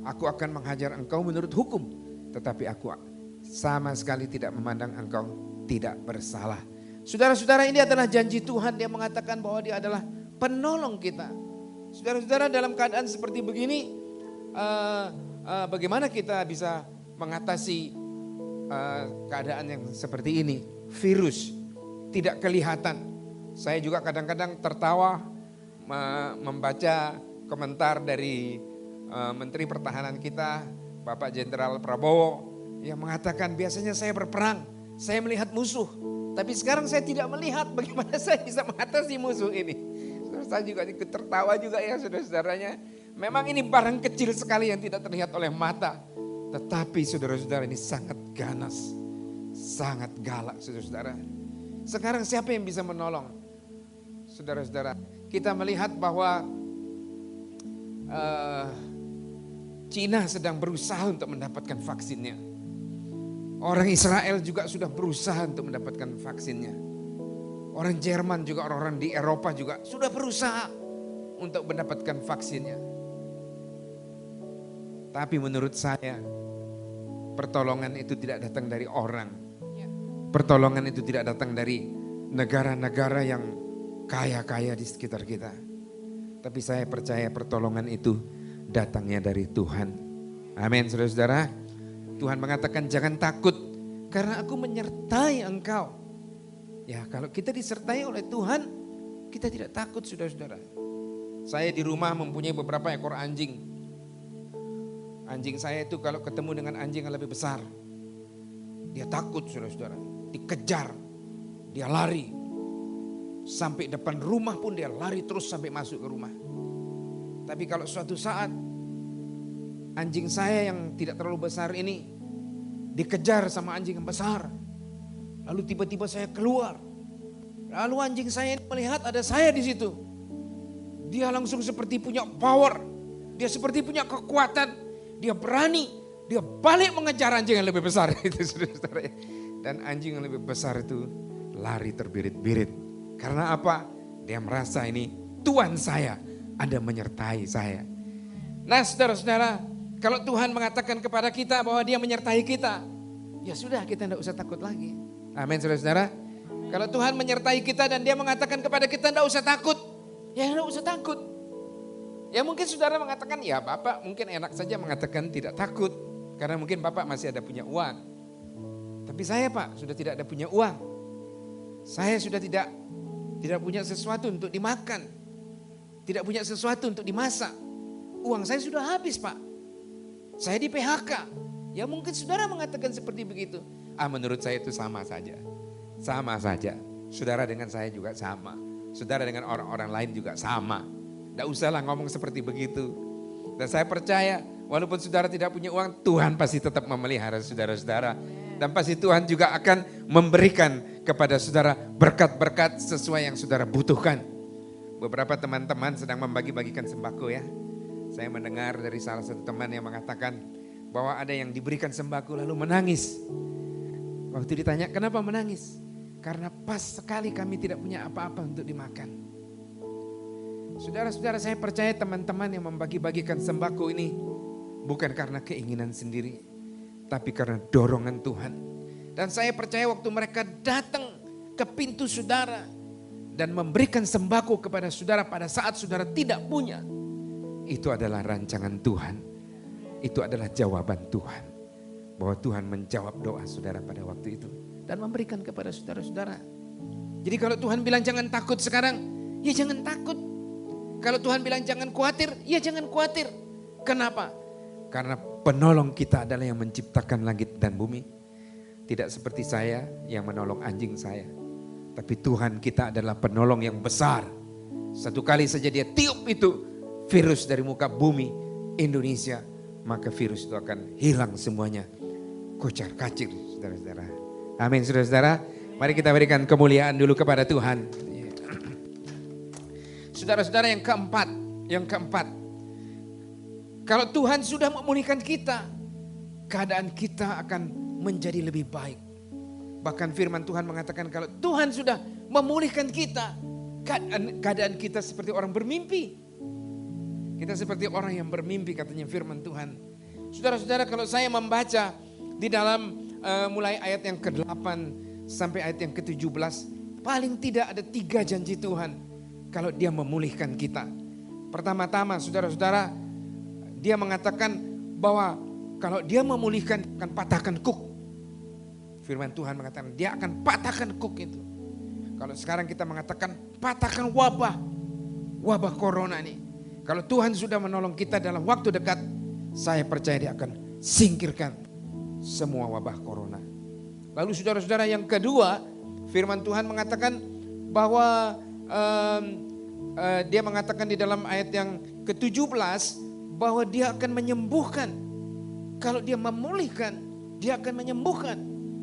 Aku akan menghajar engkau menurut hukum. Tetapi aku sama sekali tidak memandang engkau tidak bersalah. Saudara-saudara, ini adalah janji Tuhan. Dia mengatakan bahwa dia adalah penolong kita. Saudara-saudara, dalam keadaan seperti begini, bagaimana kita bisa mengatasi keadaan yang seperti ini? Virus tidak kelihatan. Saya juga kadang-kadang tertawa membaca komentar dari Menteri Pertahanan kita, Bapak Jenderal Prabowo, yang mengatakan biasanya saya berperang, saya melihat musuh, Tapi sekarang saya tidak melihat bagaimana saya bisa mengatasi musuh ini. Saudara, saya juga ikut tertawa juga ya saudara-saudaranya. Memang ini barang kecil sekali yang tidak terlihat oleh mata. Tetapi saudara-saudara ini sangat ganas. Sangat galak saudara-saudara. Sekarang siapa yang bisa menolong? Saudara-saudara, kita melihat bahwa Cina sedang berusaha untuk mendapatkan vaksinnya. Orang Israel juga sudah berusaha untuk mendapatkan vaksinnya. Orang Jerman juga, orang-orang di Eropa juga sudah berusaha untuk mendapatkan vaksinnya. Tapi menurut saya, pertolongan itu tidak datang dari orang. Pertolongan itu tidak datang dari negara-negara yang kaya-kaya di sekitar kita. Tapi saya percaya pertolongan itu datangnya dari Tuhan. Amin, saudara-saudara. Tuhan mengatakan jangan takut karena aku menyertai engkau. Ya, kalau kita disertai oleh Tuhan, kita tidak takut saudara-saudara. Saya di rumah mempunyai beberapa ekor anjing. Anjing saya itu kalau ketemu dengan anjing yang lebih besar, dia takut saudara-saudara. Dikejar, dia lari. Sampai depan rumah pun dia lari terus sampai masuk ke rumah. Tapi kalau suatu saat anjing saya yang tidak terlalu besar ini dikejar sama anjing yang besar. Lalu tiba-tiba saya keluar. Lalu anjing saya melihat ada saya di situ. Dia langsung seperti punya power. Dia seperti punya kekuatan. Dia berani. Dia balik mengejar anjing yang lebih besar itu saudara-saudara. Dan anjing yang lebih besar itu lari terbirit-birit. Karena apa? Dia merasa ini Tuhan saya ada menyertai saya. Nah saudara-saudara, kalau Tuhan mengatakan kepada kita bahwa dia menyertai kita, ya sudah kita tidak usah takut lagi. Amin saudara-saudara. Kalau Tuhan menyertai kita dan dia mengatakan kepada kita tidak usah takut, ya tidak usah takut. Ya mungkin saudara mengatakan, ya Bapak mungkin enak saja mengatakan tidak takut. Karena mungkin Bapak masih ada punya uang. Tapi saya Pak sudah tidak ada punya uang. Saya sudah tidak punya sesuatu untuk dimakan. Tidak punya sesuatu untuk dimasak. Uang saya sudah habis Pak. Saya di PHK. Ya mungkin saudara mengatakan seperti begitu. Menurut saya itu sama saja. Sama saja. Saudara dengan saya juga sama. Saudara dengan orang-orang lain juga sama. Tidak usahlah ngomong seperti begitu. Dan saya percaya walaupun saudara tidak punya uang, Tuhan pasti tetap memelihara saudara-saudara. Dan pasti Tuhan juga akan memberikan kepada saudara berkat-berkat sesuai yang saudara butuhkan. Beberapa teman-teman sedang membagi-bagikan sembako ya. Saya mendengar dari salah satu teman yang mengatakan bahwa ada yang diberikan sembako lalu menangis. Waktu ditanya kenapa menangis? Karena pas sekali kami tidak punya apa-apa untuk dimakan. Saudara-saudara, saya percaya teman-teman yang membagi-bagikan sembako ini bukan karena keinginan sendiri, tapi karena dorongan Tuhan. Dan saya percaya waktu mereka datang ke pintu saudara dan memberikan sembako kepada saudara pada saat saudara tidak punya, itu adalah rancangan Tuhan. Itu adalah jawaban Tuhan. Bahwa Tuhan menjawab doa saudara pada waktu itu. Dan memberikan kepada saudara-saudara. Jadi kalau Tuhan bilang jangan takut sekarang, ya jangan takut. Kalau Tuhan bilang jangan khawatir, ya jangan khawatir. Kenapa? Karena penolong kita adalah yang menciptakan langit dan bumi. Tidak seperti saya yang menolong anjing saya. Tapi Tuhan kita adalah penolong yang besar. Satu kali saja dia tiup itu virus dari muka bumi Indonesia, maka virus itu akan hilang semuanya. Kocar kacir saudara-saudara. Amin saudara-saudara. Mari kita berikan kemuliaan dulu kepada Tuhan. Saudara-saudara, yang keempat. Kalau Tuhan sudah memulihkan kita, keadaan kita akan menjadi lebih baik. Bahkan firman Tuhan mengatakan kalau Tuhan sudah memulihkan kita, keadaan kita seperti orang bermimpi. Kita seperti orang yang bermimpi katanya firman Tuhan. Saudara-saudara, kalau saya membaca di dalam mulai ayat yang ke-8 sampai ayat yang ke-17, paling tidak ada 3 janji Tuhan kalau dia memulihkan kita. Pertama-tama saudara-saudara, dia mengatakan bahwa kalau dia memulihkan akan patahkan kuk. Firman Tuhan mengatakan dia akan patahkan kuk itu. Kalau sekarang kita mengatakan patahkan wabah corona ini. Kalau Tuhan sudah menolong kita dalam waktu dekat, saya percaya dia akan singkirkan semua wabah corona. Lalu saudara-saudara, yang kedua, Firman Tuhan mengatakan bahwa dia mengatakan di dalam ayat yang ke-17 bahwa dia akan menyembuhkan. Kalau dia memulihkan, dia akan menyembuhkan.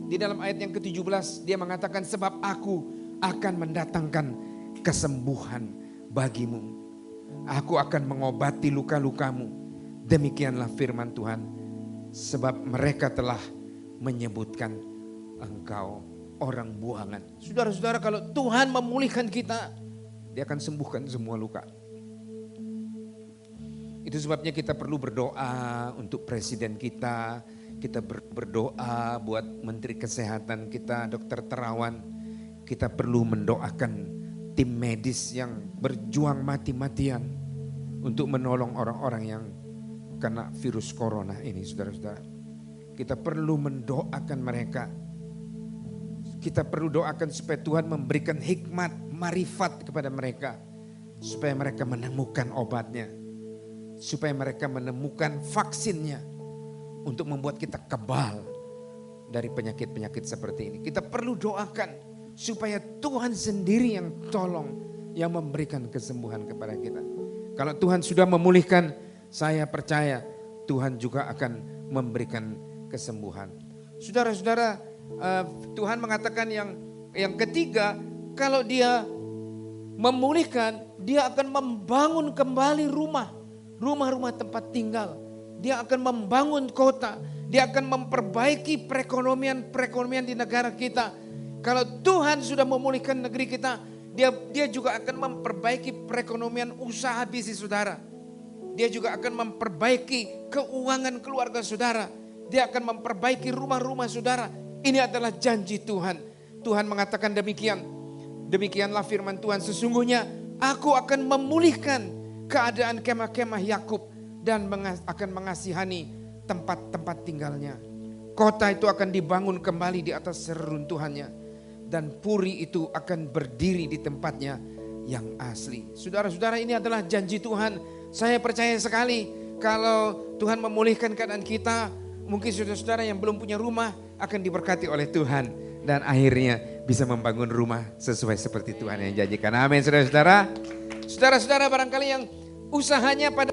Di dalam ayat yang ke-17 dia mengatakan sebab aku akan mendatangkan kesembuhan bagimu. Aku akan mengobati luka-lukamu. Demikianlah firman Tuhan. Sebab mereka telah menyebutkan engkau orang buangan. Saudara-saudara, kalau Tuhan memulihkan kita, dia akan sembuhkan semua luka. Itu sebabnya kita perlu berdoa untuk presiden kita. Kita berdoa buat menteri kesehatan kita, dokter Terawan. Kita perlu mendoakan tim medis yang berjuang mati-matian untuk menolong orang-orang yang kena virus corona ini, saudara-saudara. Kita perlu mendoakan mereka. Kita perlu doakan supaya Tuhan memberikan hikmat, marifat kepada mereka. Supaya mereka menemukan obatnya. Supaya mereka menemukan vaksinnya. Untuk membuat kita kebal dari penyakit-penyakit seperti ini. Kita perlu doakan supaya Tuhan sendiri yang tolong, yang memberikan kesembuhan kepada kita. Kalau Tuhan sudah memulihkan, saya percaya Tuhan juga akan memberikan kesembuhan. Saudara-saudara, Tuhan mengatakan yang ketiga, kalau dia memulihkan, dia akan membangun kembali rumah-rumah tempat tinggal. Dia akan membangun kota, dia akan memperbaiki perekonomian di negara kita. Kalau Tuhan sudah memulihkan negeri kita, dia juga akan memperbaiki perekonomian usaha bisnis saudara. Dia juga akan memperbaiki keuangan keluarga saudara. Dia akan memperbaiki rumah-rumah saudara. Ini adalah janji Tuhan. Tuhan mengatakan demikian. Demikianlah firman Tuhan, sesungguhnya aku akan memulihkan keadaan kemah-kemah Yakub dan akan mengasihani tempat-tempat tinggalnya. Kota itu akan dibangun kembali di atas reruntuhannya. Dan puri itu akan berdiri di tempatnya yang asli. Saudara-saudara, ini adalah janji Tuhan. Saya percaya sekali kalau Tuhan memulihkan keadaan kita, mungkin saudara-saudara yang belum punya rumah akan diberkati oleh Tuhan. Dan akhirnya bisa membangun rumah sesuai seperti Tuhan yang janjikan. Amin, saudara-saudara. Saudara-saudara, barangkali yang usahanya pada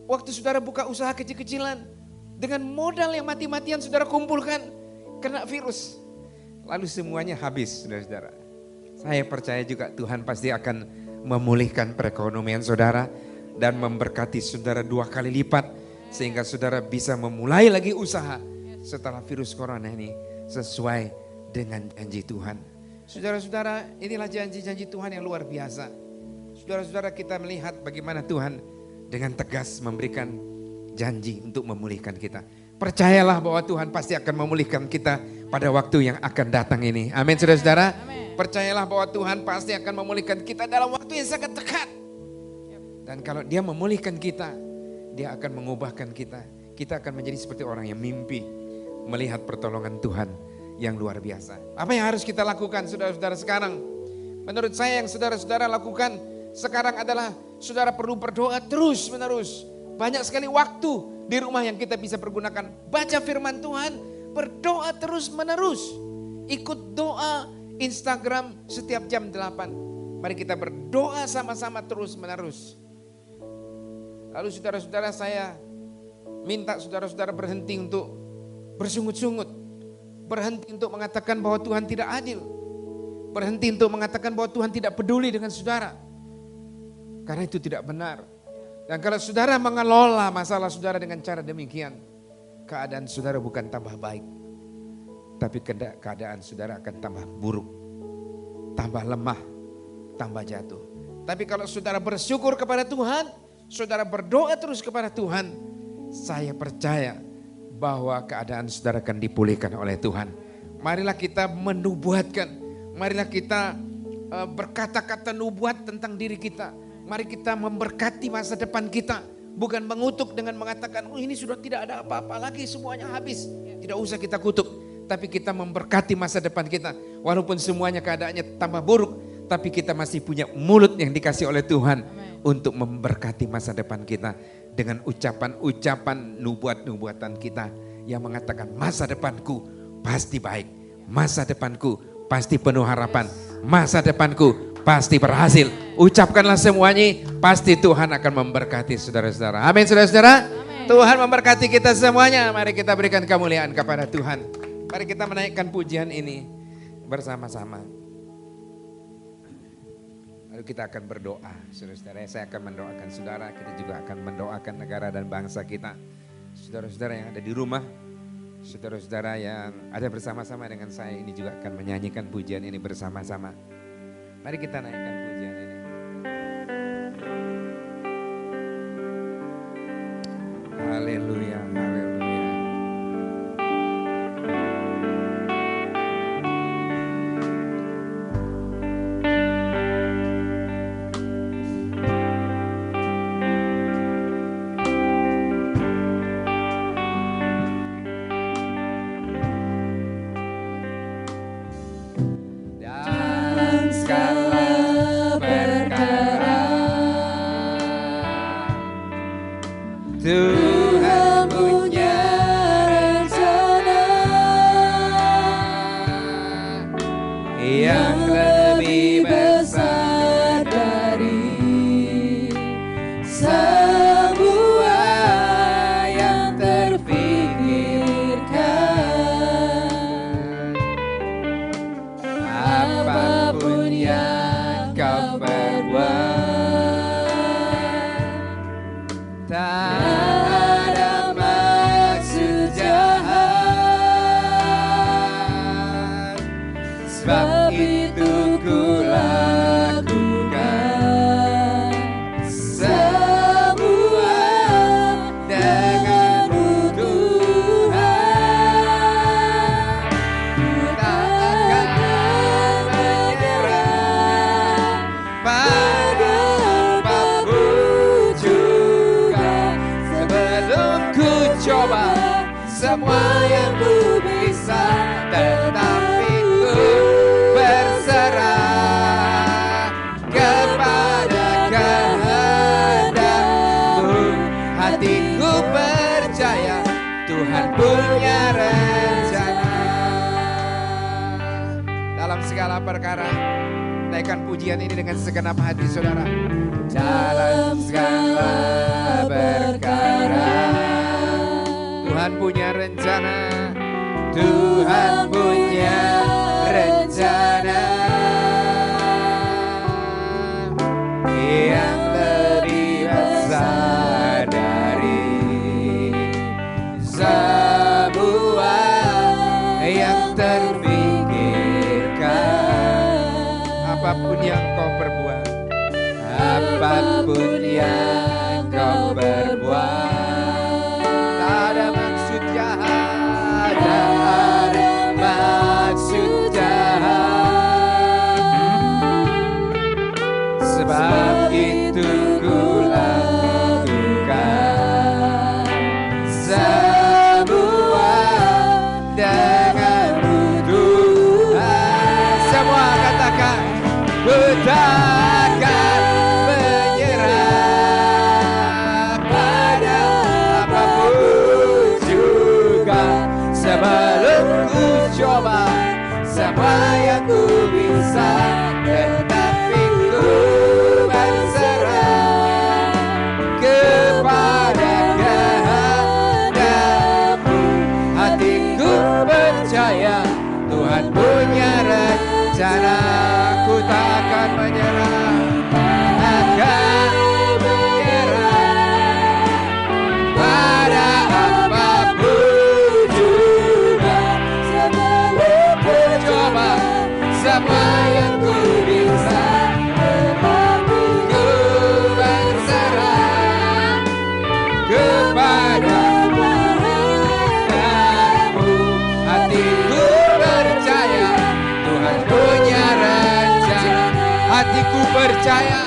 waktu saudara buka usaha kecil-kecilan, dengan modal yang mati-matian saudara kumpulkan, kena virus. Lalu semuanya habis, saudara-saudara. Saya percaya juga Tuhan pasti akan memulihkan perekonomian saudara dan memberkati saudara 2 kali lipat. Sehingga saudara bisa memulai lagi usaha setelah virus corona ini sesuai dengan janji Tuhan. Saudara-saudara, inilah janji-janji Tuhan yang luar biasa. Saudara-saudara, kita melihat bagaimana Tuhan dengan tegas memberikan janji untuk memulihkan kita. Percayalah bahwa Tuhan pasti akan memulihkan kita pada waktu yang akan datang ini. Amin, saudara-saudara. Percayalah bahwa Tuhan pasti akan memulihkan kita dalam waktu yang sangat dekat. Dan kalau dia memulihkan kita, dia akan mengubahkan kita. Kita akan menjadi seperti orang yang mimpi melihat pertolongan Tuhan yang luar biasa. Apa yang harus kita lakukan, saudara-saudara, sekarang? Menurut saya yang saudara-saudara lakukan sekarang adalah saudara perlu berdoa terus menerus. Banyak sekali waktu di rumah yang kita bisa pergunakan. Baca firman Tuhan, berdoa terus menerus. Ikut doa Instagram setiap jam 8. Mari kita berdoa sama-sama terus menerus. Lalu saudara-saudara, saya minta saudara-saudara berhenti untuk bersungut-sungut. Berhenti untuk mengatakan bahwa Tuhan tidak adil. Berhenti untuk mengatakan bahwa Tuhan tidak peduli dengan saudara. Karena itu tidak benar. Dan kalau saudara mengelola masalah saudara dengan cara demikian, keadaan saudara bukan tambah baik, tapi keadaan saudara akan tambah buruk, tambah lemah, tambah jatuh. Tapi kalau saudara bersyukur kepada Tuhan, saudara berdoa terus kepada Tuhan, saya percaya bahwa keadaan saudara akan dipulihkan oleh Tuhan. Marilah kita menubuatkan, marilah kita berkata-kata nubuat tentang diri kita. Mari kita memberkati masa depan kita. Bukan mengutuk dengan mengatakan, oh ini sudah tidak ada apa-apa lagi, semuanya habis. Tidak usah kita kutuk. Tapi kita memberkati masa depan kita. Walaupun semuanya keadaannya tambah buruk, tapi kita masih punya mulut yang dikasih oleh Tuhan. Amen. Untuk memberkati masa depan kita. Dengan ucapan-ucapan nubuat-nubuatan kita. Yang mengatakan masa depanku pasti baik. masa depanku pasti penuh harapan. Masa depanku pasti berhasil. Ucapkanlah semuanya, pasti Tuhan akan memberkati saudara-saudara. Amin saudara-saudara. Tuhan memberkati kita semuanya. Mari kita berikan kemuliaan kepada Tuhan. Mari kita menaikkan pujian ini bersama-sama. Lalu kita akan berdoa. Saudara-saudara, saya akan mendoakan saudara, kita juga akan mendoakan negara dan bangsa kita. Saudara-saudara yang ada di rumah, saudara-saudara yang ada bersama-sama dengan saya ini juga akan menyanyikan pujian ini bersama-sama. Mari kita naikkan pujian ini. Haleluya, haleluya. Dan segala perkara Tuhan punya rencana yang lebih besar dari semua yang terpikirkan. Apapun yang kau perbuat, tak ada maksud jahat, sebab itu ku lakukan semua denganmu Tuhan. Ku tak akan menyerah pada apapun juga, sebelum ku coba semua yang ku bisa, tetapi ku berserah kepada kehendakmu. Hatiku percaya Tuhan punya rencana dalam segala perkara. Naikkan pujian ini dengan segenap hati saudara. Dalam segala perkara Tuhan punya rencana. Tuhan punya rencana yang lebih besar dari semua yang terpikirkan. Apapun yang kau perbuat, apapun yang kau perbuat, tak ada maksud jahat, tak ada maksud jahat, sebab itu ku lakukan semua denganmu Tuhan. Semua katakan, ku takkan menyerah pada apapun juga, sebelum ku coba semua yang ku bisa, tetapi ku berserah kepada kehendakmu. Hatiku percaya Tuhan punya rencana. Ku tak akan menyerah, akan menyerah pada apapun juga, sebelum ku coba semua yang ku bisa, tetapi ku berserah kepada kehendakmu. Hatiku percaya Tuhan punya rencana. Hatiku percaya,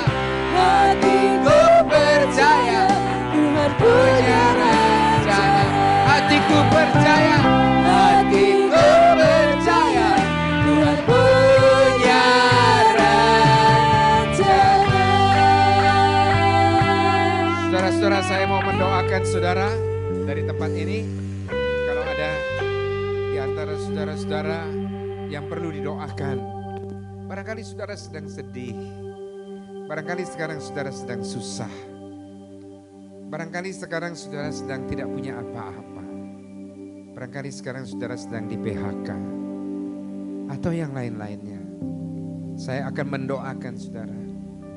hatiku percaya Tuhan punya rencana. Hatiku percaya, hatiku percaya Tuhan punya rencana. Saudara-saudara, saya mau mendoakan saudara dari tempat ini. Kalau ada di antara saudara-saudara yang perlu didoakan. Barangkali saudara sedang sedih. Barangkali sekarang saudara sedang susah. Barangkali sekarang saudara sedang tidak punya apa-apa. Barangkali sekarang saudara sedang di PHK. Atau yang lain-lainnya. Saya akan mendoakan saudara.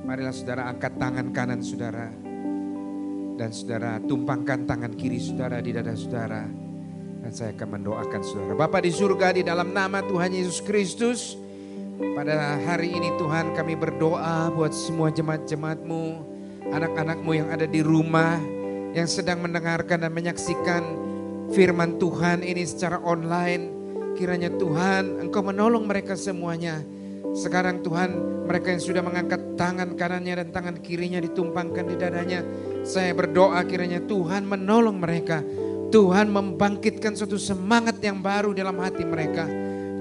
Marilah saudara angkat tangan kanan saudara. Dan saudara tumpangkan tangan kiri saudara di dada saudara. Dan saya akan mendoakan saudara. Bapa di surga, di dalam nama Tuhan Yesus Kristus, pada hari ini Tuhan kami berdoa buat semua jemaat-jemaat-Mu, anak-anak-Mu yang ada di rumah, yang sedang mendengarkan dan menyaksikan firman Tuhan ini secara online. Kiranya Tuhan Engkau menolong mereka semuanya. Sekarang Tuhan, mereka yang sudah mengangkat tangan kanannya dan tangan kirinya ditumpangkan di dadanya, saya berdoa kiranya Tuhan menolong mereka. Tuhan membangkitkan suatu semangat yang baru dalam hati mereka.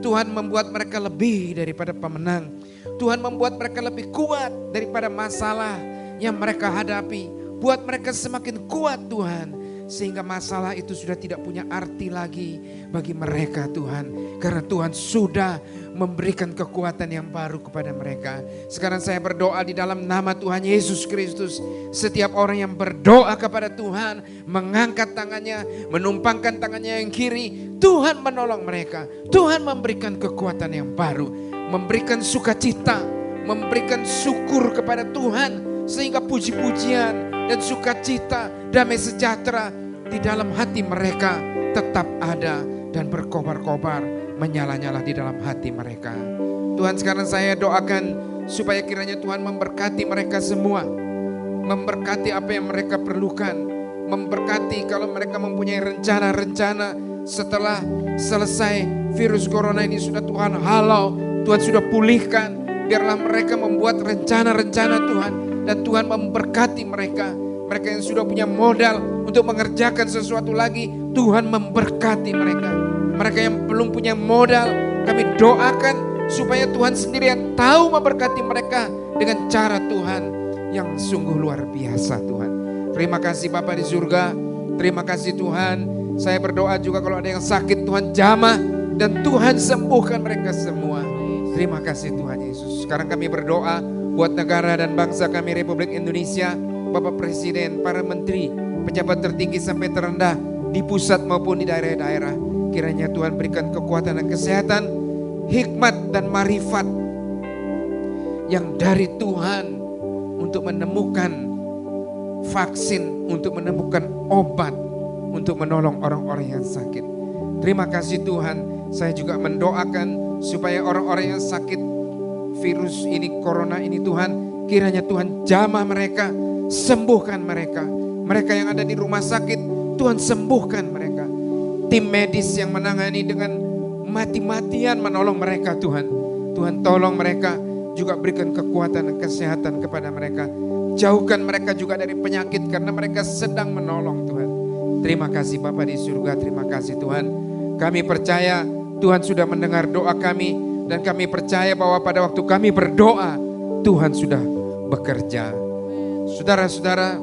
Tuhan membuat mereka lebih daripada pemenang. Tuhan membuat mereka lebih kuat daripada masalah yang mereka hadapi. Buat mereka semakin kuat Tuhan. Sehingga masalah itu sudah tidak punya arti lagi bagi mereka Tuhan. Karena Tuhan sudah memberikan kekuatan yang baru kepada mereka. Sekarang saya berdoa di dalam nama Tuhan Yesus Kristus. Setiap orang yang berdoa kepada Tuhan, mengangkat tangannya, menumpangkan tangannya yang kiri, Tuhan menolong mereka. Tuhan memberikan kekuatan yang baru, memberikan sukacita, memberikan syukur kepada Tuhan. Sehingga puji-pujian dan sukacita, damai sejahtera di dalam hati mereka tetap ada dan berkobar-kobar, menyala-nyala di dalam hati mereka. Tuhan, sekarang saya doakan supaya kiranya Tuhan memberkati mereka semua. Memberkati apa yang mereka perlukan. Memberkati kalau mereka mempunyai rencana-rencana setelah selesai virus corona ini sudah Tuhan halau, Tuhan sudah pulihkan. Biarlah mereka membuat rencana-rencana Tuhan. Dan Tuhan memberkati mereka. Mereka yang sudah punya modal untuk mengerjakan sesuatu lagi, Tuhan memberkati mereka. Mereka yang belum punya modal, kami doakan supaya Tuhan sendiri yang tahu memberkati mereka dengan cara Tuhan yang sungguh luar biasa Tuhan. Terima kasih Bapa di surga. Terima kasih Tuhan. Saya berdoa juga kalau ada yang sakit Tuhan jamah dan Tuhan sembuhkan mereka semua. Terima kasih Tuhan Yesus. Sekarang kami berdoa buat negara dan bangsa kami Republik Indonesia, Bapak Presiden, para menteri, pejabat tertinggi sampai terendah di pusat maupun di daerah-daerah. Kiranya Tuhan berikan kekuatan dan kesehatan, hikmat dan marifat yang dari Tuhan untuk menemukan vaksin, untuk menemukan obat, untuk menolong orang-orang yang sakit. Terima kasih Tuhan. Saya juga mendoakan supaya orang-orang yang sakit virus ini, corona ini Tuhan, kiranya Tuhan jamah mereka, sembuhkan mereka. Mereka yang ada di rumah sakit, Tuhan sembuhkan mereka. Tim medis yang menangani dengan mati-matian menolong mereka Tuhan. Tuhan tolong mereka, juga berikan kekuatan dan kesehatan kepada mereka. Jauhkan mereka juga dari penyakit karena mereka sedang menolong Tuhan. Terima kasih Bapa di surga, terima kasih Tuhan. Kami percaya Tuhan sudah mendengar doa kami. Dan kami percaya bahwa pada waktu kami berdoa, Tuhan sudah bekerja. Saudara-saudara,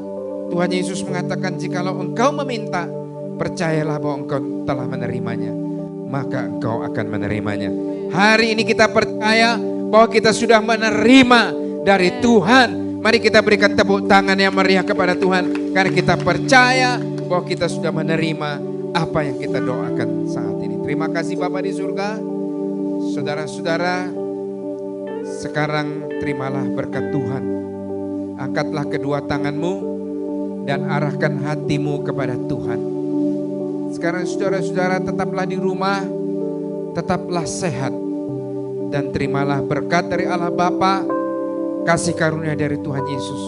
Tuhan Yesus mengatakan jikalau engkau meminta, percayalah bahwa engkau telah menerimanya, maka engkau akan menerimanya. Hari ini kita percaya bahwa kita sudah menerima dari Tuhan. Mari kita berikan tepuk tangan yang meriah kepada Tuhan. Karena kita percaya bahwa kita sudah menerima apa yang kita doakan saat ini. Terima kasih Bapa di surga. Saudara-saudara, sekarang terimalah berkat Tuhan. Angkatlah kedua tanganmu dan arahkan hatimu kepada Tuhan. Sekarang saudara-saudara tetaplah di rumah, tetaplah sehat. Dan terimalah berkat dari Allah Bapa, kasih karunia dari Tuhan Yesus.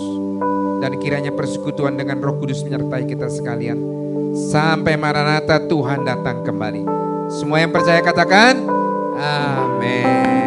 Dan kiranya persekutuan dengan Roh Kudus menyertai kita sekalian. Sampai Maranatha Tuhan datang kembali. Semua yang percaya katakan, amin.